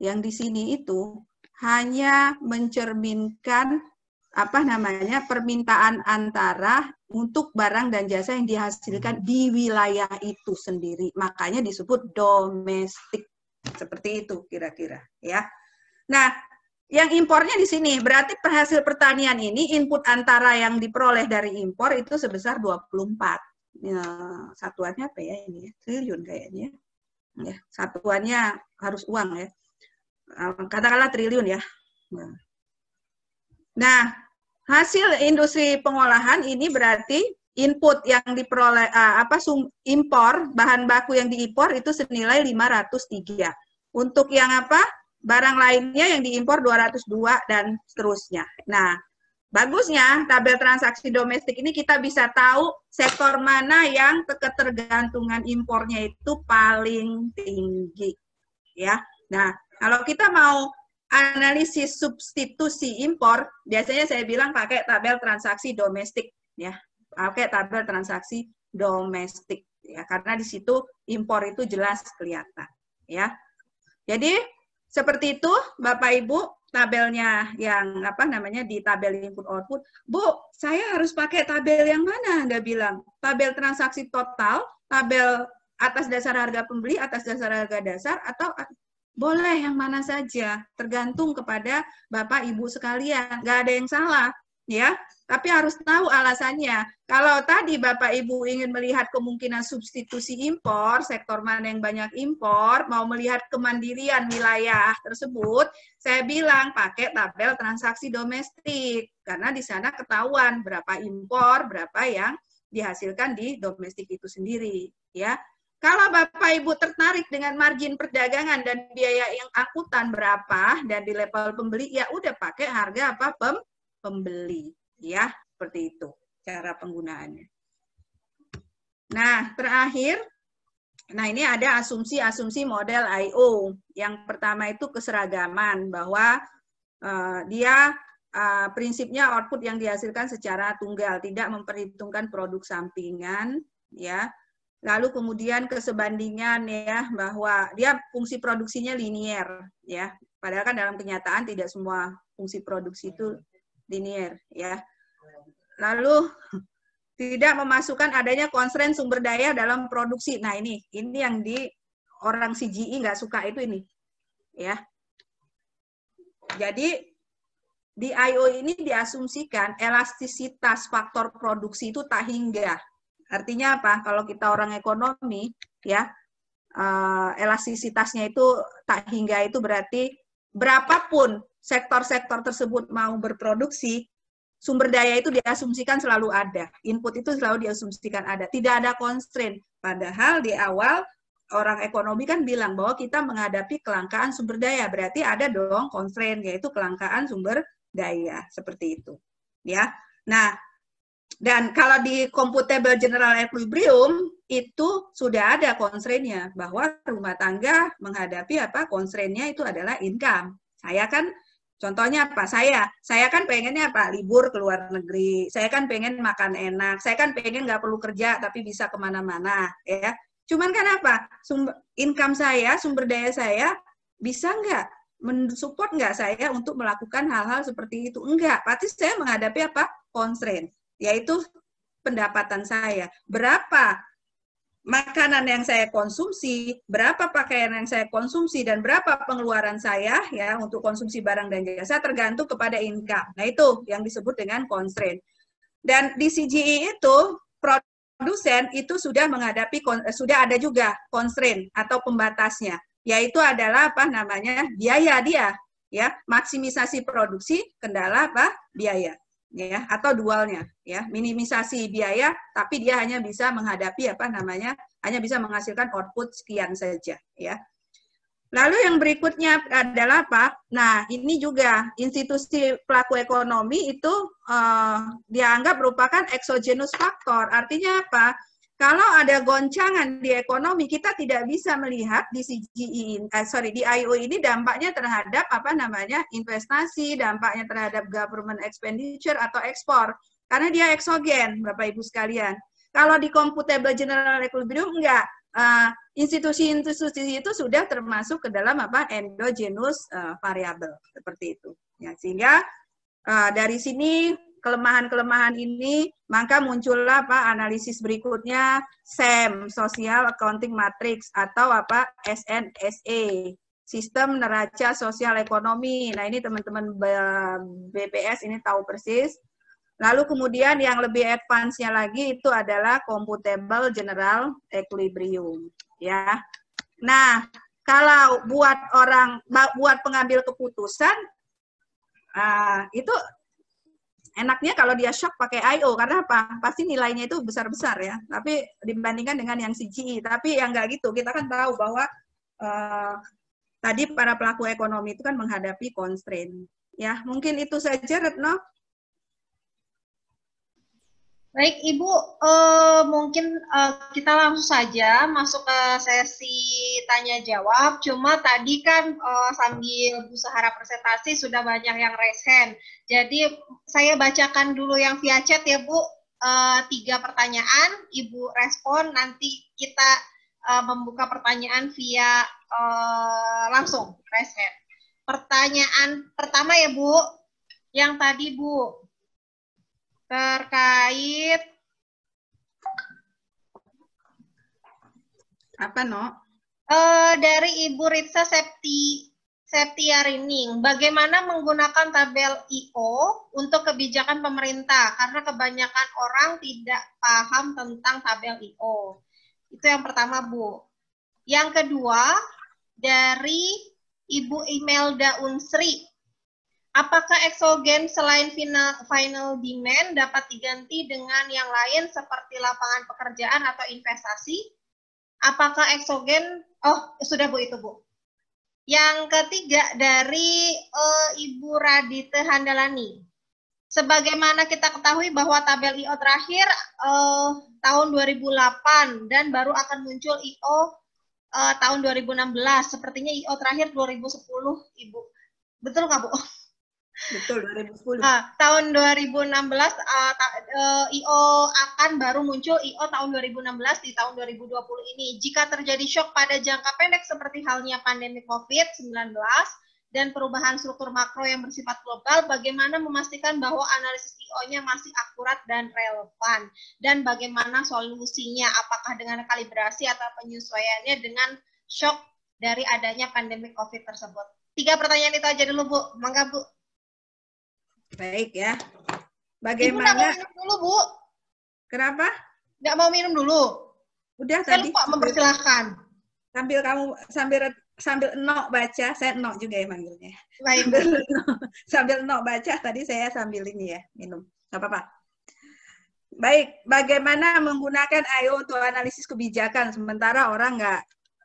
yang di sini itu hanya mencerminkan apa namanya? Permintaan antara untuk barang dan jasa yang dihasilkan di wilayah itu sendiri. Makanya disebut domestik. Seperti itu kira-kira, ya. Nah, yang impornya di sini, berarti hasil pertanian ini input antara yang diperoleh dari impor itu sebesar 24. Ya, satuannya apa ya ini? Triliun kayaknya. Ya, satuannya harus uang ya. Katakanlah triliun ya. Nah, hasil industri pengolahan ini berarti input yang diperoleh impor, bahan baku yang diimpor itu senilai 503. Untuk yang apa? Barang lainnya yang diimpor 202 dan seterusnya. Nah, bagusnya tabel transaksi domestik ini kita bisa tahu sektor mana yang ketergantungan impornya itu paling tinggi. Ya. Nah, kalau kita mau analisis substitusi impor, biasanya saya bilang pakai tabel transaksi domestik ya. Pakai tabel transaksi domestik ya, karena di situ impor itu jelas kelihatan ya. Jadi seperti itu, Bapak Ibu, tabelnya yang apa namanya di tabel input output. Bu, saya harus pakai tabel yang mana? Anda bilang tabel transaksi total, tabel atas dasar harga pembeli, atas dasar harga dasar, atau boleh yang mana saja, tergantung kepada Bapak Ibu sekalian. Nggak ada yang salah, ya. Tapi harus tahu alasannya. Kalau tadi Bapak Ibu ingin melihat kemungkinan substitusi impor, sektor mana yang banyak impor, mau melihat kemandirian wilayah tersebut, saya bilang pakai tabel transaksi domestik. Karena di sana ketahuan berapa impor, berapa yang dihasilkan di domestik itu sendiri. Ya. Kalau Bapak Ibu tertarik dengan margin perdagangan dan biaya yang angkutan berapa, dan di level pembeli, ya udah pakai harga apa pembeli. Ya, seperti itu cara penggunaannya. Nah, terakhir, nah ini ada asumsi-asumsi model I/O. Yang pertama itu keseragaman, bahwa dia prinsipnya output yang dihasilkan secara tunggal, tidak memperhitungkan produk sampingan, ya. Lalu kemudian kesebandingan ya, bahwa dia fungsi produksinya linier, ya. Padahal kan dalam kenyataan tidak semua fungsi produksi itu linier, ya. Lalu tidak memasukkan adanya constraint sumber daya dalam produksi. Nah ini yang di orang CGI nggak suka itu ini, ya. Jadi di I/O ini diasumsikan elastisitas faktor produksi itu tak hingga. Artinya apa? Kalau kita orang ekonomi, ya, elastisitasnya itu tak hingga itu berarti berapapun sektor-sektor tersebut mau berproduksi, sumber daya itu diasumsikan selalu ada. Input itu selalu diasumsikan ada. Tidak ada constraint. Padahal di awal orang ekonomi kan bilang bahwa kita menghadapi kelangkaan sumber daya. Berarti ada dong constraint, yaitu kelangkaan sumber daya. Seperti itu. Ya. Nah, dan kalau di computable general equilibrium, itu sudah ada constraint-nya bahwa rumah tangga menghadapi apa constraint-nya itu adalah income. Saya kan contohnya apa? Saya kan pengennya apa? Libur ke luar negeri. Saya kan pengen makan enak. Saya kan pengen nggak perlu kerja tapi bisa kemana-mana, ya. Cuman kan apa? Income saya, sumber daya saya bisa nggak mensupport nggak saya untuk melakukan hal-hal seperti itu? Enggak. Berarti saya menghadapi apa? Constraint, yaitu pendapatan saya. Berapa makanan yang saya konsumsi, berapa pakaian yang saya konsumsi, dan berapa pengeluaran saya ya untuk konsumsi barang dan jasa tergantung kepada income. Nah, itu yang disebut dengan constraint. Dan di CGI itu produsen itu sudah menghadapi, sudah ada juga constraint atau pembatasnya, yaitu adalah apa namanya biaya dia, ya, maksimisasi produksi kendala apa biaya, ya, atau dualnya, ya, minimisasi biaya tapi dia hanya bisa menghadapi apa namanya hanya bisa menghasilkan output sekian saja, ya. Lalu yang berikutnya adalah apa? Nah, ini juga institusi pelaku ekonomi itu dianggap merupakan exogenous factor. Artinya apa? Kalau ada goncangan di ekonomi, kita tidak bisa melihat di CGI, di IO ini dampaknya terhadap apa namanya investasi, dampaknya terhadap government expenditure atau ekspor, karena dia eksogen, Bapak Ibu sekalian. Kalau di computable general equilibrium enggak, institusi-institusi itu sudah termasuk ke dalam apa endogenous variable seperti itu. Ya, sehingga dari sini kelemahan-kelemahan ini, maka muncullah apa analisis berikutnya SAM, Social Accounting Matrix, atau apa SNSA, Sistem Neraca Sosial Ekonomi. Nah, ini teman-teman BPS ini tahu persis. Lalu kemudian yang lebih advance-nya lagi itu adalah Computable General Equilibrium, ya. Nah, kalau buat pengambil keputusan, itu enaknya kalau dia shock pakai IO, karena apa? Pasti nilainya itu besar-besar ya. Tapi dibandingkan dengan yang CGI, tapi yang nggak gitu. Kita kan tahu bahwa tadi para pelaku ekonomi itu kan menghadapi constraint. Ya, mungkin itu saja, Retno. Baik, Ibu, mungkin kita langsung saja masuk ke sesi tanya-jawab. Cuma tadi kan sambil Bu Sahara presentasi sudah banyak yang raise hand. Jadi saya bacakan dulu yang via chat ya, Bu. 3 pertanyaan, Ibu respon, nanti kita membuka pertanyaan via langsung raise hand. Pertanyaan pertama ya, Bu, yang tadi, Bu, terkait apa, No? Dari Ibu Ritsa Septiarining, bagaimana menggunakan tabel IO untuk kebijakan pemerintah? Karena kebanyakan orang tidak paham tentang tabel IO. Itu yang pertama, Bu. Yang kedua, dari Ibu Imelda Unsri, apakah eksogen selain final demand dapat diganti dengan yang lain seperti lapangan pekerjaan atau investasi? Apakah eksogen, sudah Bu itu, Bu. Yang ketiga dari Ibu Radite Handalani. Sebagaimana kita ketahui bahwa tabel IO terakhir tahun 2008 dan baru akan muncul IO tahun 2016. Sepertinya IO terakhir 2010, Ibu. Betul nggak, Bu? Betul, 2010. Tahun 2016 IO akan baru muncul IO tahun 2016 di tahun 2020 ini. Jika terjadi shock pada jangka pendek seperti halnya pandemi COVID-19 dan perubahan struktur makro yang bersifat global, bagaimana memastikan bahwa analisis IO-nya masih akurat dan relevan? Dan bagaimana solusinya? Apakah dengan kalibrasi atau penyesuaiannya dengan shock dari adanya pandemi COVID tersebut? 3 pertanyaan itu aja dulu, Bu. Mangga, Bu. Baik ya. Bagaimana? Ibu nggak mau minum dulu, Bu. Kenapa? Nggak mau minum dulu. Udah saya tadi. Lupa mempersilahkan. Sambil Eno baca, saya Eno juga ya manggilnya. Baik. Sambil Eno baca, tadi saya sambil ini ya, minum. Nggak apa-apa. Baik, bagaimana menggunakan IO untuk analisis kebijakan, sementara orang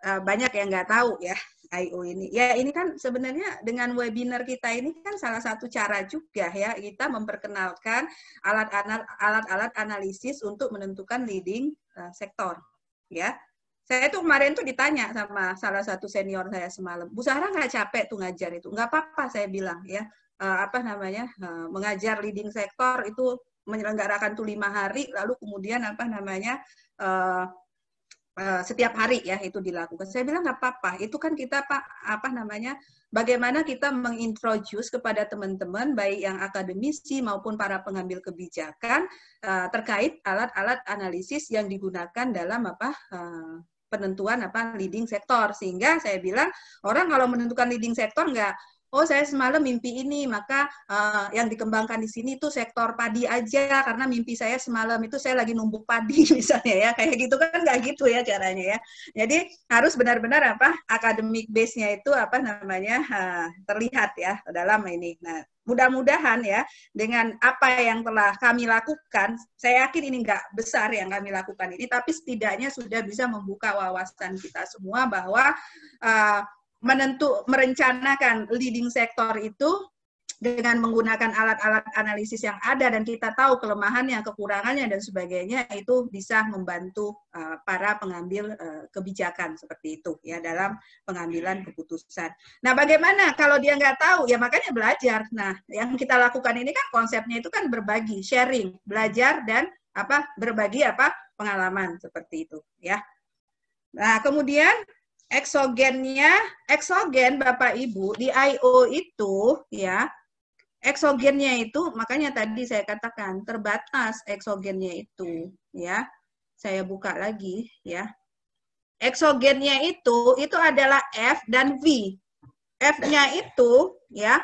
banyak yang nggak tahu ya. IO ini. Ya, ini kan sebenarnya dengan webinar kita ini kan salah satu cara juga ya, kita memperkenalkan alat-alat analisis untuk menentukan leading sektor. ya. Saya tuh kemarin tuh ditanya sama salah satu senior saya semalam, Bu Zahra nggak capek tuh ngajar itu? Nggak apa-apa saya bilang ya, mengajar leading sektor itu menyelenggarakan tuh 5 hari, lalu kemudian setiap hari ya itu dilakukan. Saya bilang nggak apa-apa, itu kan kita bagaimana kita mengintroduce kepada teman-teman baik yang akademisi maupun para pengambil kebijakan terkait alat-alat analisis yang digunakan dalam penentuan leading sektor. Sehingga saya bilang orang kalau menentukan leading sektor nggak, oh saya semalam mimpi ini, maka yang dikembangkan di sini itu sektor padi aja karena mimpi saya semalam itu saya lagi numbuk padi misalnya ya, kayak gitu kan nggak gitu ya caranya ya. Jadi harus benar-benar akademik base-nya itu terlihat ya dalam ini. Nah, mudah-mudahan ya dengan apa yang telah kami lakukan, saya yakin ini nggak besar yang kami lakukan ini, tapi setidaknya sudah bisa membuka wawasan kita semua bahwa merencanakan leading sektor itu dengan menggunakan alat-alat analisis yang ada dan kita tahu kelemahannya, kekurangannya dan sebagainya, itu bisa membantu para pengambil kebijakan seperti itu ya dalam pengambilan keputusan. Nah, bagaimana kalau dia nggak tahu? Ya makanya belajar. Nah, yang kita lakukan ini kan konsepnya itu kan berbagi, sharing, belajar dan berbagi pengalaman seperti itu ya. Nah, kemudian eksogen Bapak Ibu di I/O itu ya, eksogennya itu makanya tadi saya katakan terbatas eksogennya itu ya. Saya buka lagi ya. Eksogennya itu adalah F dan V. F-nya itu ya.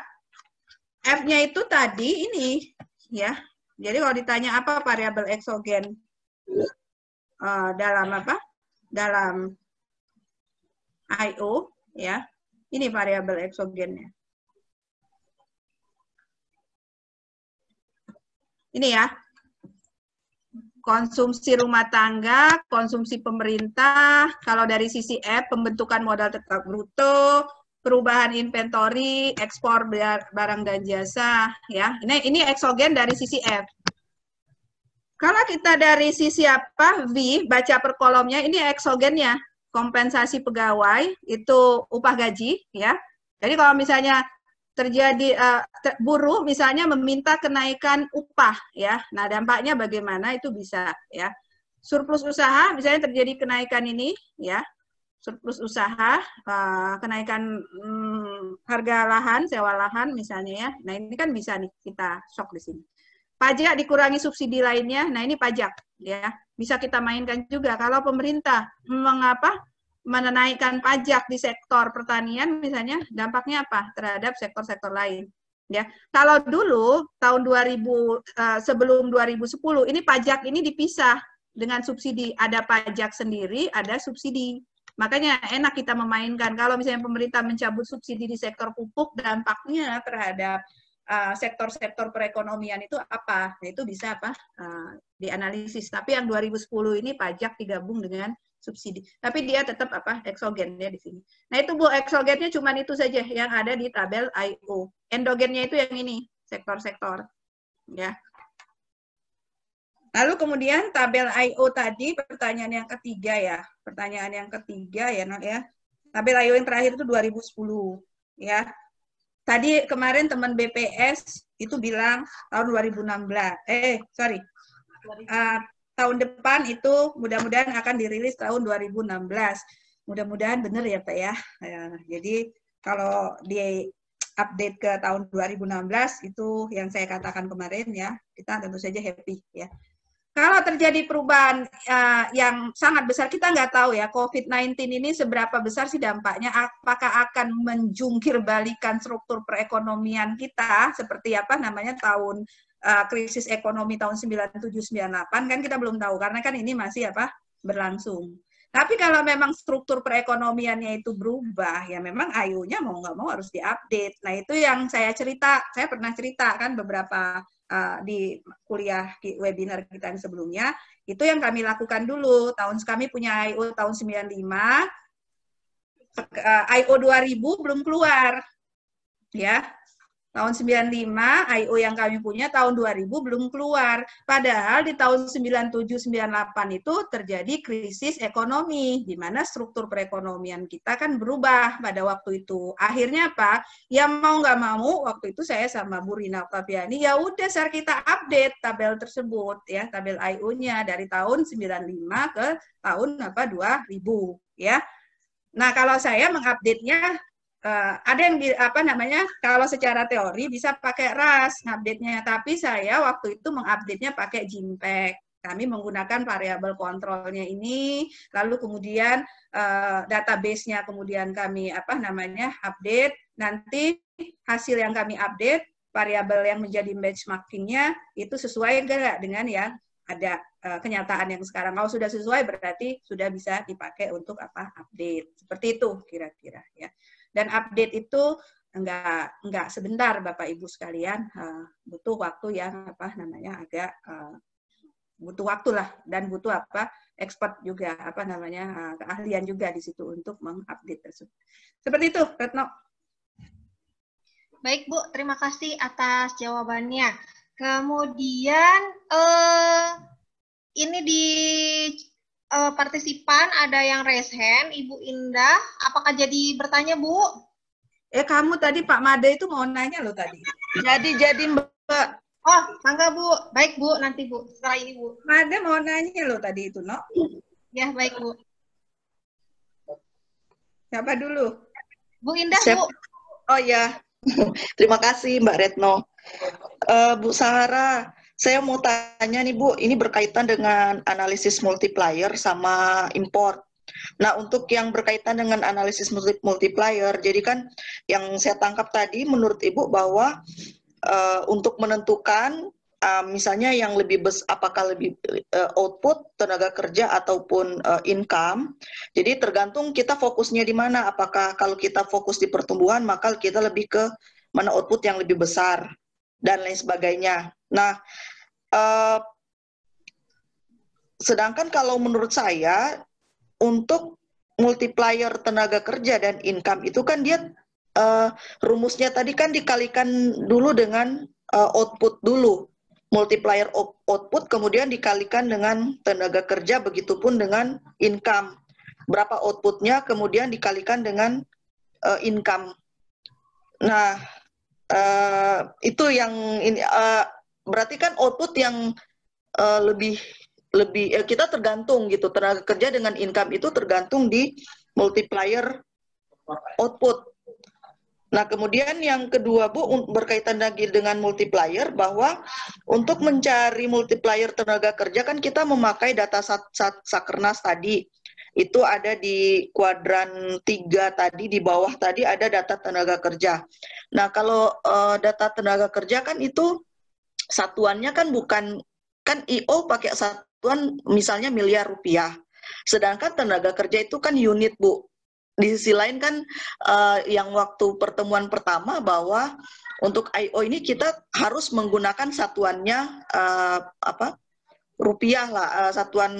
F-nya itu tadi ini ya. Jadi kalau ditanya apa variabel eksogen dalam I/O ya, ini variabel eksogennya. Ini ya, konsumsi rumah tangga, konsumsi pemerintah. Kalau dari sisi F, pembentukan modal tetap bruto, perubahan inventory, ekspor barang dan jasa. Ya, ini eksogen dari sisi F. Kalau kita dari sisi V, baca per kolomnya, ini eksogennya. Kompensasi pegawai itu upah gaji ya. Jadi kalau misalnya terjadi buruh misalnya meminta kenaikan upah ya. Nah, dampaknya bagaimana itu bisa ya. Surplus usaha misalnya terjadi kenaikan ini ya. Surplus usaha, kenaikan harga lahan, sewa lahan misalnya ya. Nah, ini kan bisa nih kita shock di sini. Pajak dikurangi subsidi lainnya. Nah, ini pajak ya. Bisa kita mainkan juga kalau pemerintah menaikkan pajak di sektor pertanian misalnya, dampaknya apa terhadap sektor-sektor lain ya. Kalau dulu tahun sebelum 2010 ini pajak ini dipisah dengan subsidi, ada pajak sendiri, ada subsidi. Makanya enak kita memainkan kalau misalnya pemerintah mencabut subsidi di sektor pupuk, dampaknya terhadap sektor-sektor perekonomian itu apa? Nah, itu bisa dianalisis. Tapi yang 2010 ini pajak digabung dengan subsidi. Tapi dia tetap eksogennya di sini. Nah, itu Bu, eksogennya cuma itu saja yang ada di tabel I/O. Endogennya itu yang ini, sektor-sektor. Ya. Lalu kemudian tabel I/O tadi pertanyaan yang ketiga ya. Pertanyaan yang ketiga ya, ya. Tabel I/O yang terakhir itu 2010 ya. Tadi kemarin teman BPS itu bilang tahun 2016. Tahun depan itu mudah-mudahan akan dirilis tahun 2016. Mudah-mudahan benar ya Pak ya. Jadi kalau di update ke tahun 2016 itu yang saya katakan kemarin ya, kita tentu saja happy ya. Kalau terjadi perubahan yang sangat besar, kita nggak tahu ya, COVID-19 ini seberapa besar sih dampaknya, apakah akan menjungkir balikan struktur perekonomian kita, seperti tahun krisis ekonomi tahun 97-98, kan kita belum tahu, karena kan ini masih berlangsung. Tapi kalau memang struktur perekonomiannya itu berubah, ya memang I/O-nya mau nggak mau harus diupdate. Nah itu yang saya pernah cerita kan beberapa di kuliah webinar kita yang sebelumnya, itu yang kami lakukan dulu. Kami punya I/O tahun 95, I/O 2000 belum keluar, ya. Tahun 95 IO yang kami punya tahun 2000 belum keluar. Padahal di tahun 97-98 itu terjadi krisis ekonomi di mana struktur perekonomian kita kan berubah pada waktu itu. Akhirnya apa? Ya mau nggak mau waktu itu saya sama Bu Rina Oktaviani ya udah kita update tabel tersebut ya, tabel IO-nya dari tahun 95 ke tahun 2000 ya. Nah, kalau saya mengupdate-nya ada yang kalau secara teori bisa pakai RAS ngupdate-nya, tapi saya waktu itu mengupdate-nya pakai JIMPEG. Kami menggunakan variabel kontrolnya ini, lalu kemudian database-nya kemudian kami update. Nanti hasil yang kami update, variabel yang menjadi benchmarking-nya itu sesuai enggak dengan yang ada kenyataan yang sekarang. Kalau sudah sesuai berarti sudah bisa dipakai untuk update. Seperti itu kira-kira ya. Dan update itu enggak sebentar Bapak Ibu sekalian, butuh waktu yang agak butuh waktu lah, dan butuh expert juga keahlian juga di situ untuk mengupdate tersebut. Seperti itu, Retno. Baik Bu, terima kasih atas jawabannya. Kemudian ini di partisipan ada yang raise hand, Ibu Indah. Apakah jadi bertanya, Bu? Kamu tadi Pak Made itu mau nanya loh tadi. Jadi Mbak. Oh, mangga Bu. Baik Bu, nanti Bu. Setelah ini Bu. Made mau nanya loh tadi itu, no? Ya, baik Bu. Siapa dulu? Bu Indah, Bu. Oh ya, terima kasih Mbak Retno. Bu Sahara, saya mau tanya nih Bu, ini berkaitan dengan analisis multiplier sama import. Nah, untuk yang berkaitan dengan analisis multiplier, jadi kan yang saya tangkap tadi menurut Ibu bahwa untuk menentukan misalnya yang lebih apakah lebih output tenaga kerja ataupun income, jadi tergantung kita fokusnya di mana. Apakah kalau kita fokus di pertumbuhan, maka kita lebih ke mana output yang lebih besar dan lain sebagainya. Nah, sedangkan kalau menurut saya untuk multiplier tenaga kerja dan income itu kan dia rumusnya tadi kan dikalikan dulu dengan output dulu, multiplier output kemudian dikalikan dengan tenaga kerja, begitupun dengan income, berapa outputnya kemudian dikalikan dengan income. Nah, itu yang ini berarti kan output yang lebih kita tergantung gitu, tenaga kerja dengan income itu tergantung di multiplier output. Nah, kemudian yang kedua Bu, berkaitan lagi dengan multiplier, bahwa untuk mencari multiplier tenaga kerja kan kita memakai data Sakernas tadi. Itu ada di kuadran 3 tadi, di bawah tadi ada data tenaga kerja. Nah, kalau data tenaga kerja kan itu satuannya kan bukan, kan IO pakai satuan misalnya miliar rupiah. Sedangkan tenaga kerja itu kan unit Bu. Di sisi lain kan yang waktu pertemuan pertama bahwa untuk IO ini kita harus menggunakan satuannya rupiah lah, satuan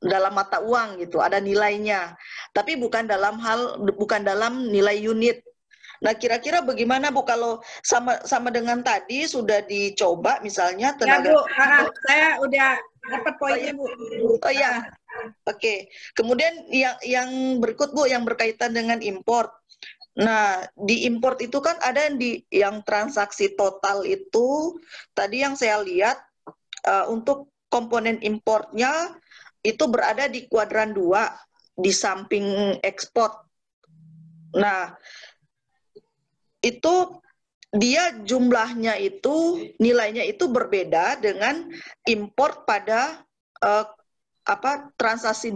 dalam mata uang gitu, ada nilainya. Tapi bukan dalam nilai unit. Nah, kira-kira bagaimana Bu kalau sama dengan tadi sudah dicoba misalnya tenaga. Ya Bu, saya udah dapat poinnya Bu. Oh ya. Oke. Kemudian yang berikut Bu, yang berkaitan dengan import. Nah, di import itu kan ada yang transaksi total itu tadi yang saya lihat untuk komponen importnya itu berada di kuadran 2 di samping ekspor. Nah, itu dia jumlahnya itu, nilainya itu berbeda dengan import pada transaksi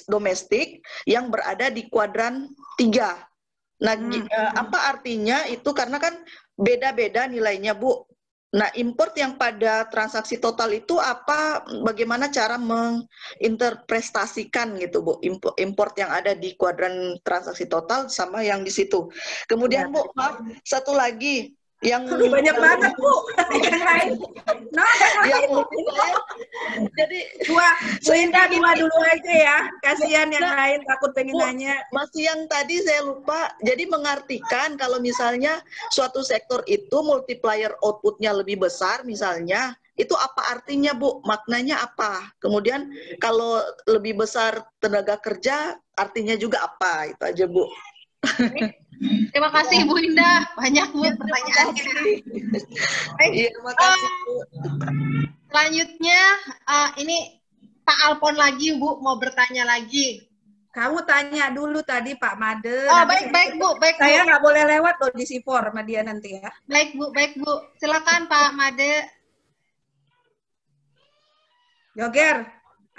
domestik yang berada di kuadran 3. Nah, apa artinya itu? Karena kan beda-beda nilainya Bu. Nah, import yang pada transaksi total itu bagaimana cara menginterpretasikan gitu Bu, import yang ada di kuadran transaksi total sama yang di situ. Kemudian Bu, maaf, satu lagi, Yang banyak banget Bu. Yang lain. No, yang multiplier. Jadi Indah dua dulu aja ya. Kasihan yang lain takut pengen nanya. Masih yang tadi saya lupa. Jadi mengartikan kalau misalnya suatu sektor itu multiplier outputnya lebih besar misalnya, itu apa artinya Bu? Maknanya apa? Kemudian kalau lebih besar tenaga kerja, artinya juga apa? Itu aja Bu. Terima kasih Bu Indah, banyak Bu pertanyaannya. Iya, terima kasih Bu. Selanjutnya ini Pak Alpon lagi Bu, mau bertanya lagi. Kamu tanya dulu tadi Pak Made. Oh baik Bu, baik Bu. Saya nggak boleh lewat loh di C4 sama dia nanti ya. Baik Bu. Silakan Pak Made. Yoger,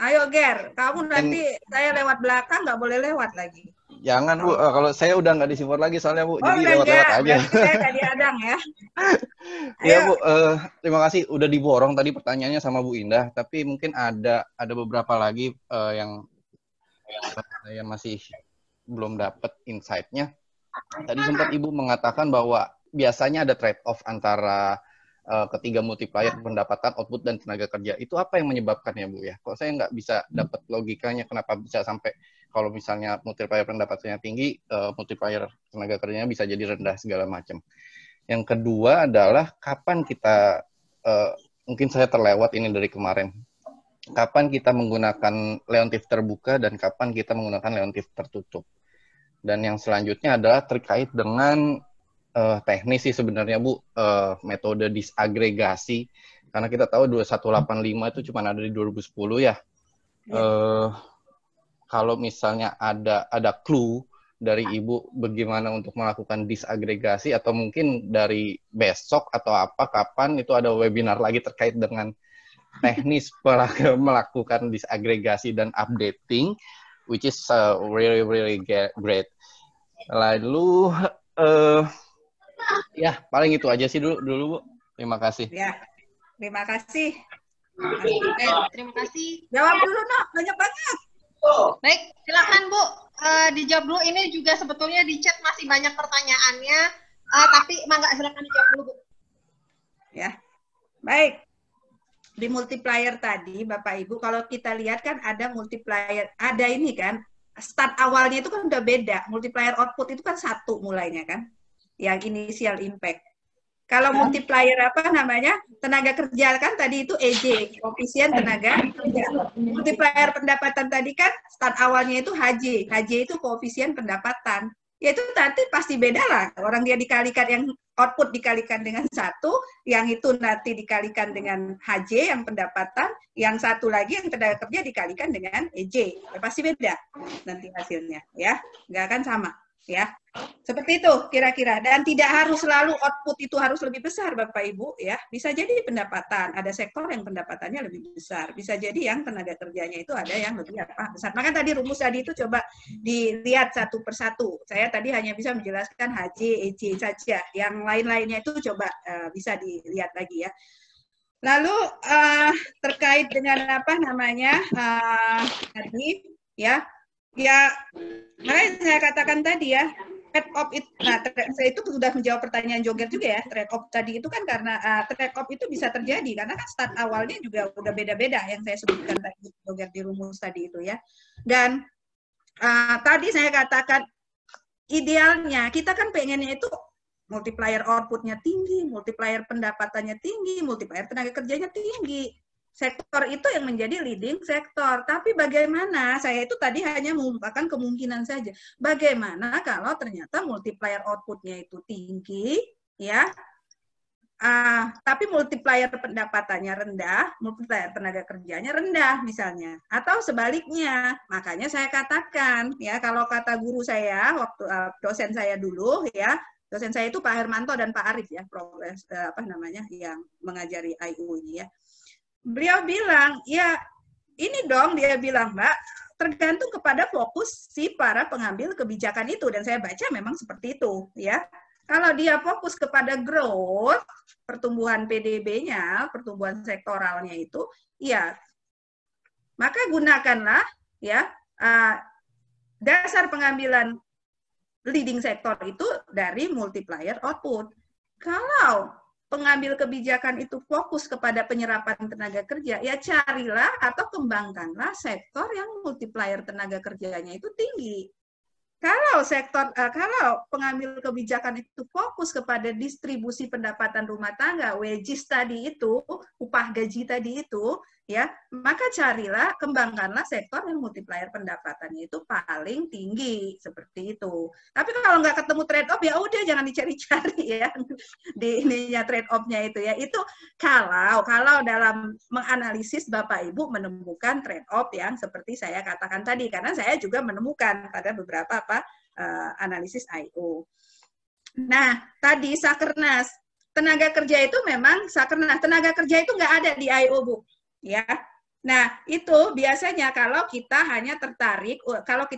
ayo Ger, kamu nanti saya lewat belakang nggak boleh lewat lagi. Jangan Bu, kalau saya udah nggak di-support lagi soalnya Bu, jadi lewat-lewat aja. Saya nggak diadang ya. Iya Bu, terima kasih udah diborong tadi pertanyaannya sama Bu Indah, tapi mungkin ada beberapa lagi yang saya masih belum dapat insight-nya. Tadi sempat Ibu mengatakan bahwa biasanya ada trade-off antara ketiga multiplier pendapatan, output, dan tenaga kerja. Itu apa yang menyebabkannya Bu ya? Kok saya nggak bisa dapat logikanya kenapa bisa sampai kalau misalnya multiplier pendapatannya tinggi, multiplier tenaga kerjanya bisa jadi rendah segala macam. Yang kedua adalah kapan kita, mungkin saya terlewat ini dari kemarin, kapan kita menggunakan leontif terbuka dan kapan kita menggunakan leontif tertutup. Dan yang selanjutnya adalah terkait dengan teknis sih sebenarnya Bu, metode disagregasi, karena kita tahu 2185 itu cuma ada di 2010 ya. Kalau misalnya ada clue dari Ibu bagaimana untuk melakukan disagregasi, atau mungkin dari besok atau apa, kapan itu ada webinar lagi terkait dengan teknis melakukan disagregasi dan updating, which is really great. Lalu ya paling itu aja sih dulu Bu. Terima kasih. Ya, terima kasih. Terima kasih. Jawab dulu Nok, banyak banget. Baik, silakan Bu. Dijawab dulu. Ini juga sebetulnya di chat masih banyak pertanyaannya, tapi mangga silakan dijawab dulu Bu. Ya, baik. Di multiplier tadi, Bapak Ibu, kalau kita lihat kan ada multiplier, ada ini kan, start awalnya itu kan udah beda. Multiplier output itu kan 1 mulainya kan, yang initial impact. Kalau multiplier apa namanya, tenaga kerja kan tadi itu EJ, koefisien tenaga kerja. Multiplier pendapatan tadi kan start awalnya itu HJ, HJ itu koefisien pendapatan. Ya itu nanti pasti beda lah. Orang dia dikalikan, yang output dikalikan dengan 1, yang itu nanti dikalikan dengan HJ yang pendapatan, yang satu lagi yang tenaga kerja dikalikan dengan EJ. Ya, pasti beda nanti hasilnya, ya, nggak akan sama. Ya, seperti itu kira-kira. Dan tidak harus selalu output itu harus lebih besar, Bapak Ibu, ya. Bisa jadi pendapatan, ada sektor yang pendapatannya lebih besar. Bisa jadi yang tenaga kerjanya itu ada yang lebih besar. Maka tadi rumus tadi itu coba dilihat satu persatu. Saya tadi hanya bisa menjelaskan HJ, EJ saja. Yang lain-lainnya itu coba bisa dilihat lagi ya. Lalu terkait dengan apa namanya tadi ya. Ya, makanya saya katakan tadi ya, trade-off itu, nah saya itu sudah menjawab pertanyaan Joger juga ya, trade-off tadi itu kan karena trade-off itu bisa terjadi, karena kan start awalnya juga udah beda-beda yang saya sebutkan tadi, Joger di rumus tadi itu ya. Dan tadi saya katakan, idealnya kita kan pengennya itu multiplier outputnya tinggi, multiplier pendapatannya tinggi, multiplier tenaga kerjanya tinggi. Sektor itu yang menjadi leading sektor. Tapi bagaimana, saya itu tadi hanya mengungkapkan kemungkinan saja. Bagaimana kalau ternyata multiplier outputnya itu tinggi, ya, tapi multiplier pendapatannya rendah, multiplier tenaga kerjanya rendah misalnya. Atau sebaliknya, makanya saya katakan, ya, kalau kata guru saya, waktu dosen saya dulu, ya, dosen saya itu Pak Hermanto dan Pak Arif, ya, apa namanya, yang mengajari IO ini, ya. Beliau bilang, ya ini dong, dia bilang, Mbak, tergantung kepada fokus si para pengambil kebijakan itu. Dan saya baca memang seperti itu, ya. Kalau dia fokus kepada growth, pertumbuhan PDB-nya, pertumbuhan sektoralnya itu, ya, maka gunakanlah, ya, dasar pengambilan leading sektor itu dari multiplier output. kalau pengambil kebijakan itu fokus kepada penyerapan tenaga kerja, ya carilah atau kembangkanlah sektor yang multiplier tenaga kerjanya itu tinggi. Kalau kalau pengambil kebijakan itu fokus kepada distribusi pendapatan rumah tangga, wages tadi itu, upah gaji tadi itu, ya, maka carilah, kembangkanlah sektor yang multiplier pendapatannya itu paling tinggi, seperti itu. Tapi kalau nggak ketemu trade off, ya udah jangan dicari-cari ya di ininya trade off-nya itu ya. Itu kalau dalam menganalisis Bapak Ibu menemukan trade off yang seperti saya katakan tadi, karena saya juga menemukan pada beberapa analisis I.O. Nah, tadi Sakernas, tenaga kerja itu memang Sakernas, tenaga kerja itu nggak ada di I.O. Bu, ya. Nah, itu biasanya kalau kita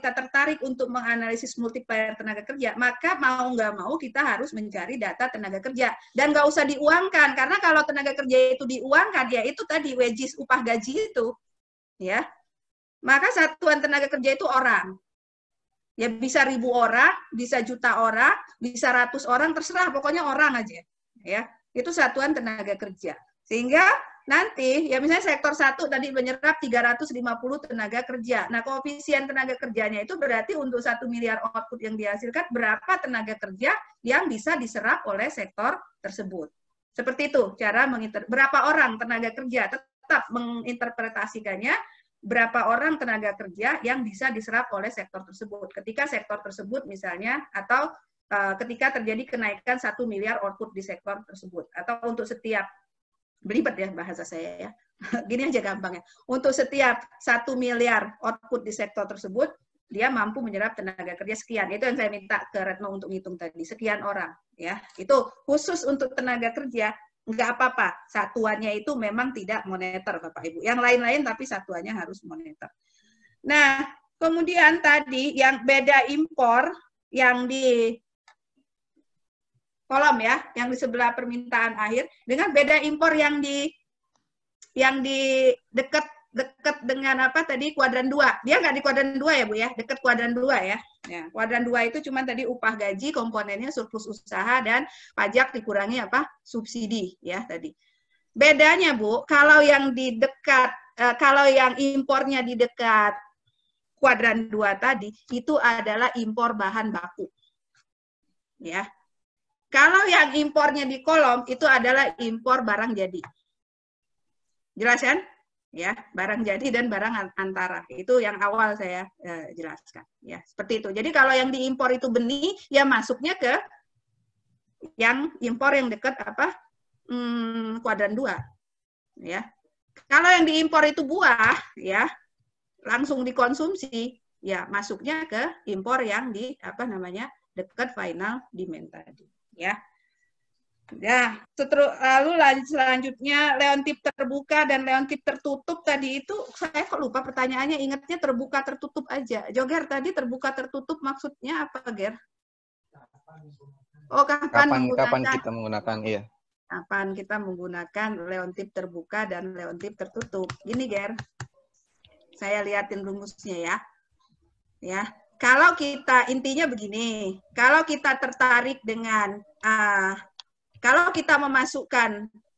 tertarik untuk menganalisis multiplier tenaga kerja, maka mau nggak mau kita harus mencari data tenaga kerja. Dan nggak usah diuangkan, karena kalau tenaga kerja itu diuangkan, ya itu tadi wages, upah gaji itu, ya. Maka satuan tenaga kerja itu orang. Ya bisa 1000 orang, bisa juta orang, bisa 100 orang, terserah, pokoknya orang aja. Ya, itu satuan tenaga kerja. Sehingga nanti, ya misalnya sektor 1 tadi menyerap 350 tenaga kerja. Nah, koefisien tenaga kerjanya itu berarti untuk 1 miliar output yang dihasilkan, berapa tenaga kerja yang bisa diserap oleh sektor tersebut. Seperti itu, cara berapa orang tenaga kerja, tetap menginterpretasikannya, berapa orang tenaga kerja yang bisa diserap oleh sektor tersebut. Ketika sektor tersebut misalnya, atau ketika terjadi kenaikan 1 miliar output di sektor tersebut. Atau untuk setiap, belibet ya bahasa saya ya, gini aja gampangnya. Untuk setiap 1 miliar output di sektor tersebut, dia mampu menyerap tenaga kerja sekian. Itu yang saya minta ke Retno untuk ngitung tadi, sekian orang. Ya, itu khusus untuk tenaga kerja. Enggak apa-apa, satuannya itu memang tidak moneter, Bapak Ibu. Yang lain-lain tapi satuannya harus moneter. Nah, kemudian tadi yang beda impor, yang di kolom ya, yang di sebelah permintaan akhir, dengan beda impor yang di dekat dengan apa tadi, kuadran 2. Dia nggak di kuadran 2 ya Bu ya, dekat kuadran 2 ya. Ya, kuadran 2 itu cuma tadi upah gaji, komponennya surplus usaha, dan pajak dikurangi apa? Subsidi ya tadi. Bedanya Bu, kalau yang di dekat, kalau yang impornya di dekat kuadran 2 tadi, itu adalah impor bahan baku. Ya. Kalau yang impornya di kolom, itu adalah impor barang jadi. Jelas kan? Ya, barang jadi dan barang antara. Itu yang awal saya jelaskan. Ya, seperti itu. Jadi kalau yang diimpor itu benih, ya masuknya ke yang impor yang dekat apa? Kuadran 2. Ya. Kalau yang diimpor itu buah, ya, langsung dikonsumsi, ya masuknya ke impor yang di apa namanya? Dekat final demand tadi, ya. Ya, lalu selanjutnya leontip terbuka dan leontip tertutup tadi itu saya kok lupa pertanyaannya, ingatnya terbuka tertutup aja. Joger tadi terbuka tertutup maksudnya apa, Ger? Oh, kapan kita menggunakan, iya. Kapan kita menggunakan leontip terbuka dan leontip tertutup. Gini, Ger. Saya liatin rumusnya ya. Ya. Kalau kita, intinya begini, kalau kita tertarik dengan kalau kita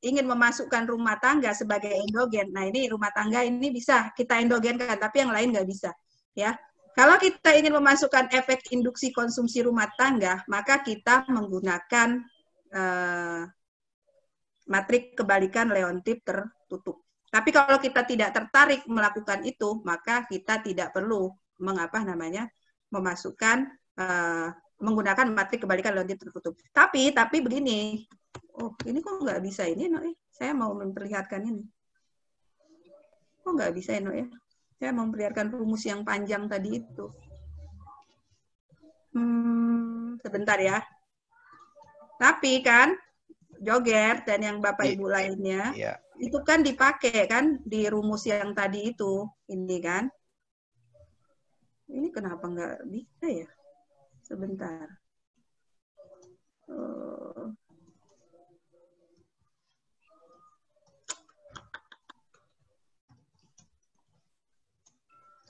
ingin memasukkan rumah tangga sebagai endogen, nah ini rumah tangga ini bisa kita endogenkan, tapi yang lain nggak bisa. Ya, kalau kita ingin memasukkan efek induksi konsumsi rumah tangga, maka kita menggunakan matrik kebalikan leontip tertutup. Tapi kalau kita tidak tertarik melakukan itu, maka kita tidak perlu memasukkan menggunakan matrik kebalikan leontip tertutup. Tapi begini, oh ini kok nggak bisa ini, no, saya mau memperlihatkan ini. Kok nggak bisa, no, ya? Saya mau memperlihatkan rumus yang panjang tadi itu. Sebentar ya. Tapi kan, Joger dan yang Bapak Ibu lainnya, itu kan dipakai kan di rumus yang tadi itu, ini kan. Ini kenapa nggak bisa ya? Sebentar.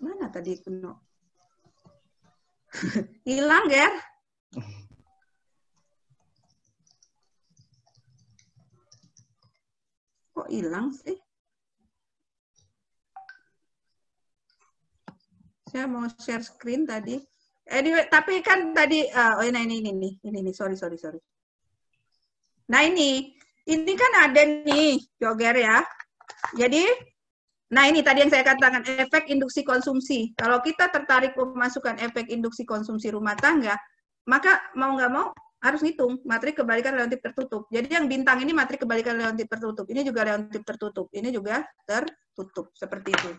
Mana tadi Kuno? Hilang, Ger? Kok hilang sih? Saya mau share screen tadi. Anyway, tapi kan tadi, oh ini, sorry. Nah ini kan ada nih, Joger ya. Jadi, nah ini tadi yang saya katakan, efek induksi konsumsi. Kalau kita tertarik memasukkan efek induksi konsumsi rumah tangga, maka mau nggak mau harus ngitung matrik kebalikan relatif tertutup. Jadi yang bintang ini matrik kebalikan relatif tertutup. Ini juga relatif tertutup. Ini juga tertutup. Seperti itu.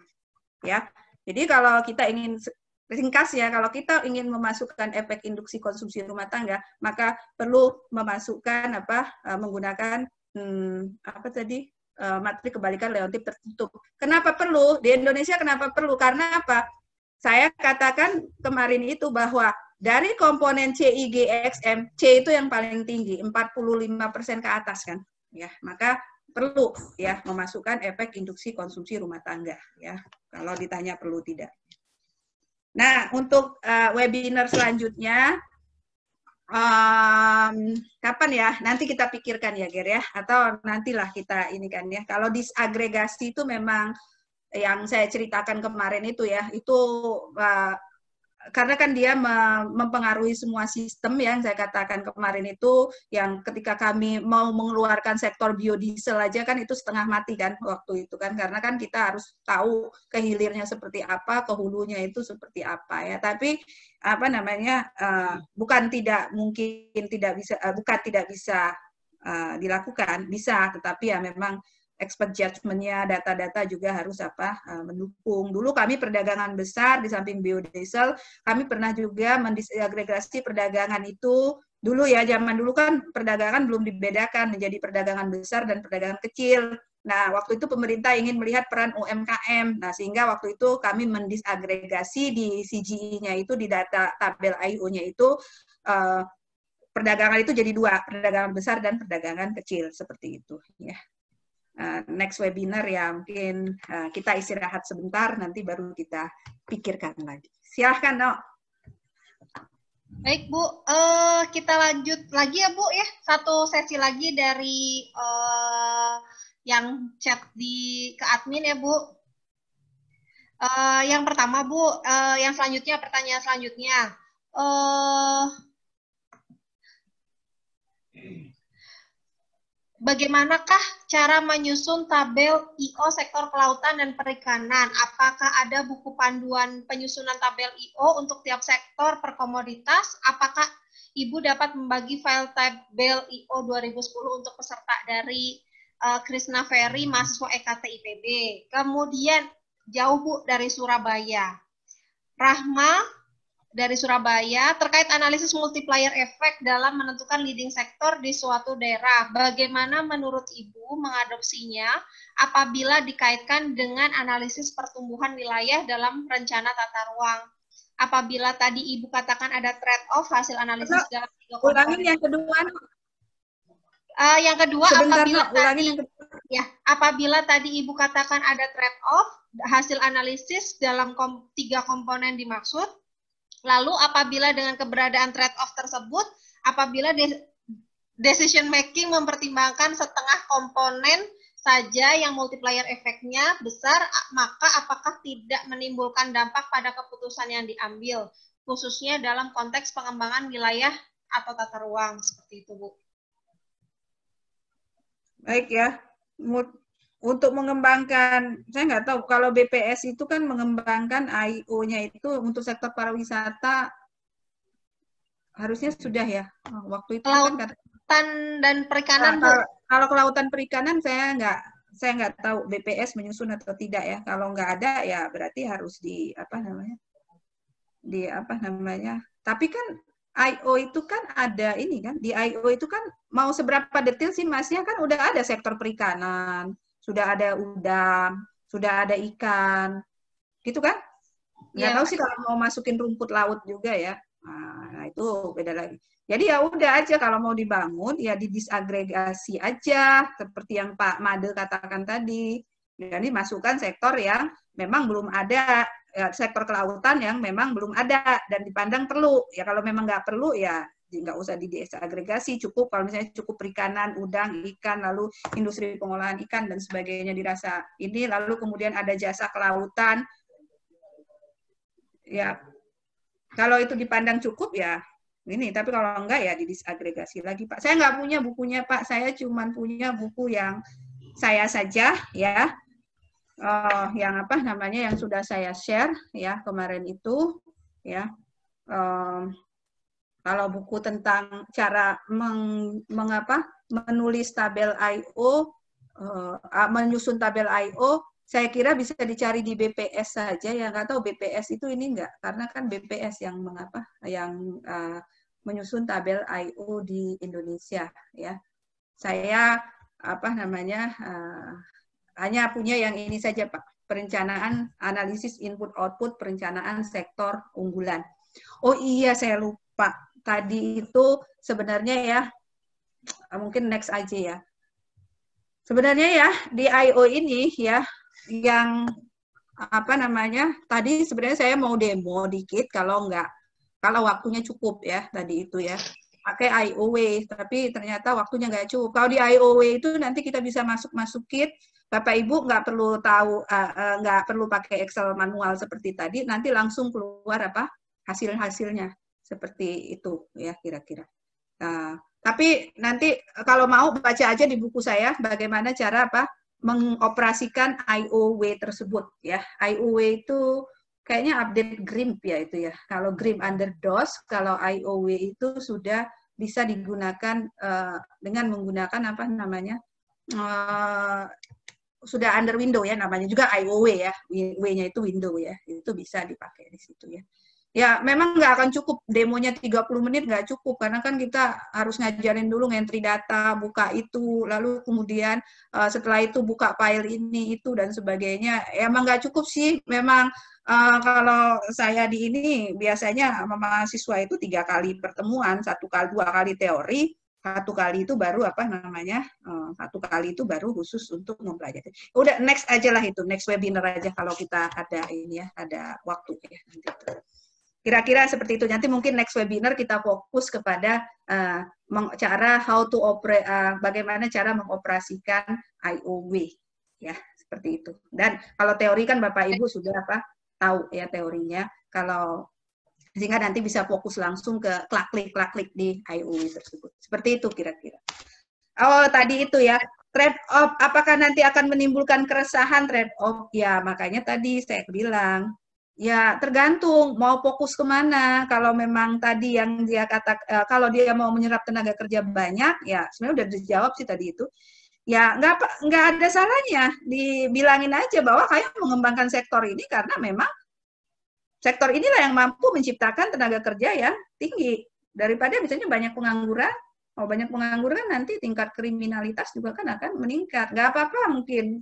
Ya. Jadi kalau kita ingin ringkas ya, kalau kita ingin memasukkan efek induksi konsumsi rumah tangga, maka perlu memasukkan menggunakan matrik kebalikan relatif tertutup. Kenapa perlu? Di Indonesia kenapa perlu? Karena apa? Saya katakan kemarin itu bahwa dari komponen CIGXM, C itu yang paling tinggi, 45% ke atas kan. Ya, maka perlu ya memasukkan efek induksi konsumsi rumah tangga ya. Kalau ditanya perlu tidak. Nah, untuk webinar selanjutnya kapan ya? Nanti kita pikirkan ya, Ger ya, atau nantilah kita ini kan ya. Kalau disagregasi itu memang yang saya ceritakan kemarin itu ya, itu karena kan dia mempengaruhi semua sistem yang saya katakan kemarin itu, yang ketika kami mau mengeluarkan sektor biodiesel aja kan itu setengah mati kan waktu itu kan, karena kan kita harus tahu ke hilirnya seperti apa, ke hulunya itu seperti apa ya. Tapi bukan tidak bisa dilakukan, bisa, tetapi ya memang expert judgment-nya, data-data juga harus mendukung. Dulu kami perdagangan besar di samping biodiesel, kami pernah juga mendisagregasi perdagangan itu. Dulu ya, zaman dulu kan perdagangan belum dibedakan menjadi perdagangan besar dan perdagangan kecil. Nah, waktu itu pemerintah ingin melihat peran UMKM. Nah, sehingga waktu itu kami mendisagregasi di CGI-nya itu, di data tabel IO-nya itu, perdagangan itu jadi dua, perdagangan besar dan perdagangan kecil, seperti itu. Ya. Next webinar ya mungkin kita istirahat sebentar, nanti baru kita pikirkan lagi. Silahkan, No. Baik, Bu. Kita lanjut lagi ya, Bu ya. Satu sesi lagi dari yang chat ke admin ya, Bu. Yang pertama, Bu, yang selanjutnya, pertanyaan selanjutnya. Bagaimanakah cara menyusun tabel IO sektor kelautan dan perikanan? Apakah ada buku panduan penyusunan tabel IO untuk tiap sektor per komoditas? Apakah Ibu dapat membagi file tabel IO 2010 untuk peserta dari Krishna Ferry, mahasiswa EKT IPB? Kemudian jauh, Bu, dari Surabaya. Rahma dari Surabaya, terkait analisis multiplier effect dalam menentukan leading sektor di suatu daerah. Bagaimana menurut Ibu mengadopsinya apabila dikaitkan dengan analisis pertumbuhan wilayah dalam rencana tata ruang? Apabila tadi Ibu katakan ada trade-off hasil analisis dalam tiga komponen. Ulangin yang kedua. Yang kedua, sebentar, apabila tadi Ibu katakan ada trade-off hasil analisis dalam tiga komponen dimaksud, lalu apabila dengan keberadaan trade-off tersebut, apabila decision making mempertimbangkan setengah komponen saja yang multiplier efeknya besar, maka apakah tidak menimbulkan dampak pada keputusan yang diambil, khususnya dalam konteks pengembangan wilayah atau tata ruang, seperti itu, Bu. Baik ya. Untuk mengembangkan, saya nggak tahu, kalau BPS itu kan mengembangkan IO-nya itu untuk sektor pariwisata harusnya sudah ya. Waktu itu kelautan dan perikanan, Bu. Kalau kelautan perikanan saya nggak tahu BPS menyusun atau tidak ya. Kalau nggak ada ya berarti harus Tapi kan IO itu kan ada ini kan, di IO itu kan mau seberapa detail sih Masnya, kan udah ada sektor perikanan, sudah ada udang, sudah ada ikan, gitu kan? Nggak tahu sih kalau mau masukin rumput laut juga ya. Nah, itu beda lagi. Jadi ya udah aja kalau mau dibangun ya didisagregasi aja seperti yang Pak Made katakan tadi. Jadi masukkan sektor yang memang belum ada, ya, sektor kelautan yang memang belum ada dan dipandang perlu. Ya kalau memang nggak perlu ya nggak usah di desagregasi, cukup kalau misalnya cukup perikanan, udang, ikan, lalu industri pengolahan ikan dan sebagainya dirasa ini, lalu kemudian ada jasa kelautan. Ya, kalau itu dipandang cukup ya ini, tapi kalau enggak ya didisagregasi lagi, Pak. Saya nggak punya bukunya, Pak. Saya cuma punya buku yang saya saja ya. Yang apa namanya yang sudah saya share ya kemarin itu ya. Kalau buku tentang cara menulis tabel I/O, menyusun tabel I/O, saya kira bisa dicari di BPS saja. Ya nggak tahu BPS itu ini enggak, karena kan BPS yang menyusun tabel I/O di Indonesia ya. Saya apa namanya hanya punya yang ini saja, Pak. Perencanaan, analisis input-output, perencanaan sektor unggulan. Oh iya, saya lupa. Tadi itu sebenarnya ya, mungkin next aja ya. Sebenarnya ya, di I/O ini ya, yang apa namanya, tadi sebenarnya saya mau demo dikit, kalau waktunya cukup ya, tadi itu ya. Pakai IOW, tapi ternyata waktunya nggak cukup. Kalau di IOW itu nanti kita bisa masukin, Bapak Ibu nggak perlu tahu, nggak perlu pakai Excel manual seperti tadi, nanti langsung keluar apa hasil-hasilnya seperti itu ya kira-kira. Tapi nanti kalau mau baca aja di buku saya bagaimana cara mengoperasikan IOW tersebut ya. IOW itu kayaknya update GRIMP ya itu ya. Kalau GRIMP under DOS, kalau IOW itu sudah bisa digunakan dengan menggunakan apa namanya, sudah under window ya, namanya juga IOW ya, W-nya itu window ya, itu bisa dipakai di situ ya. Ya memang nggak akan cukup, demonya 30 menit nggak cukup, karena kan kita harus ngajarin dulu ngentry data, buka itu, lalu kemudian setelah itu buka file ini, itu, dan sebagainya. Emang nggak cukup sih, memang kalau saya di ini biasanya sama mahasiswa itu 3 kali pertemuan, 2 kali teori, 1 kali itu baru apa namanya, 1 kali itu baru khusus untuk mempelajari. Udah next aja lah itu, next webinar aja kalau kita ada ini ya, ada waktu ya. Kira-kira seperti itu. Nanti mungkin next webinar kita fokus kepada cara how to operate, bagaimana cara mengoperasikan IOW ya, seperti itu. Dan kalau teori kan Bapak Ibu sudah tahu ya teorinya. Kalau sehingga nanti bisa fokus langsung ke klik-klik di IOW tersebut. Seperti itu kira-kira. Oh, tadi itu ya, trade-off, apakah nanti akan menimbulkan keresahan trade-off? Ya, makanya tadi saya bilang, ya tergantung mau fokus kemana. Kalau memang tadi yang dia kalau dia mau menyerap tenaga kerja banyak, ya sebenarnya udah dijawab sih tadi itu. Ya nggak ada salahnya, dibilangin aja bahwa kayak mengembangkan sektor ini karena memang sektor inilah yang mampu menciptakan tenaga kerja yang tinggi. Daripada misalnya banyak pengangguran, banyak pengangguran nanti tingkat kriminalitas juga kan akan meningkat. Nggak apa-apa mungkin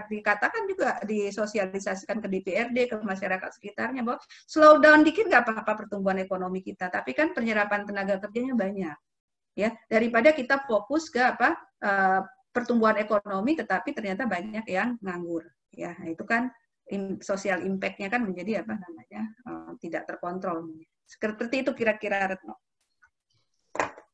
dikatakan juga, disosialisasikan ke DPRD, ke masyarakat sekitarnya, bahwa slow down dikit nggak apa-apa pertumbuhan ekonomi kita, tapi kan penyerapan tenaga kerjanya banyak. Ya, daripada kita fokus ke pertumbuhan ekonomi, tetapi ternyata banyak yang nganggur. Ya, nah itu kan social impact-nya kan menjadi apa namanya tidak terkontrol. Seperti itu kira-kira, Retno.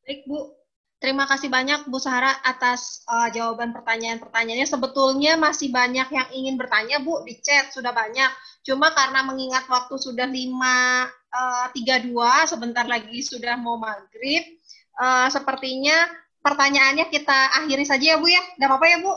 Baik, Bu. Terima kasih banyak Bu Sahara atas jawaban pertanyaan-pertanyaannya. Sebetulnya masih banyak yang ingin bertanya, Bu, di chat sudah banyak. Cuma karena mengingat waktu sudah 5.32, sebentar lagi sudah mau maghrib, sepertinya pertanyaannya kita akhiri saja ya, Bu ya. Nggak apa-apa ya, Bu?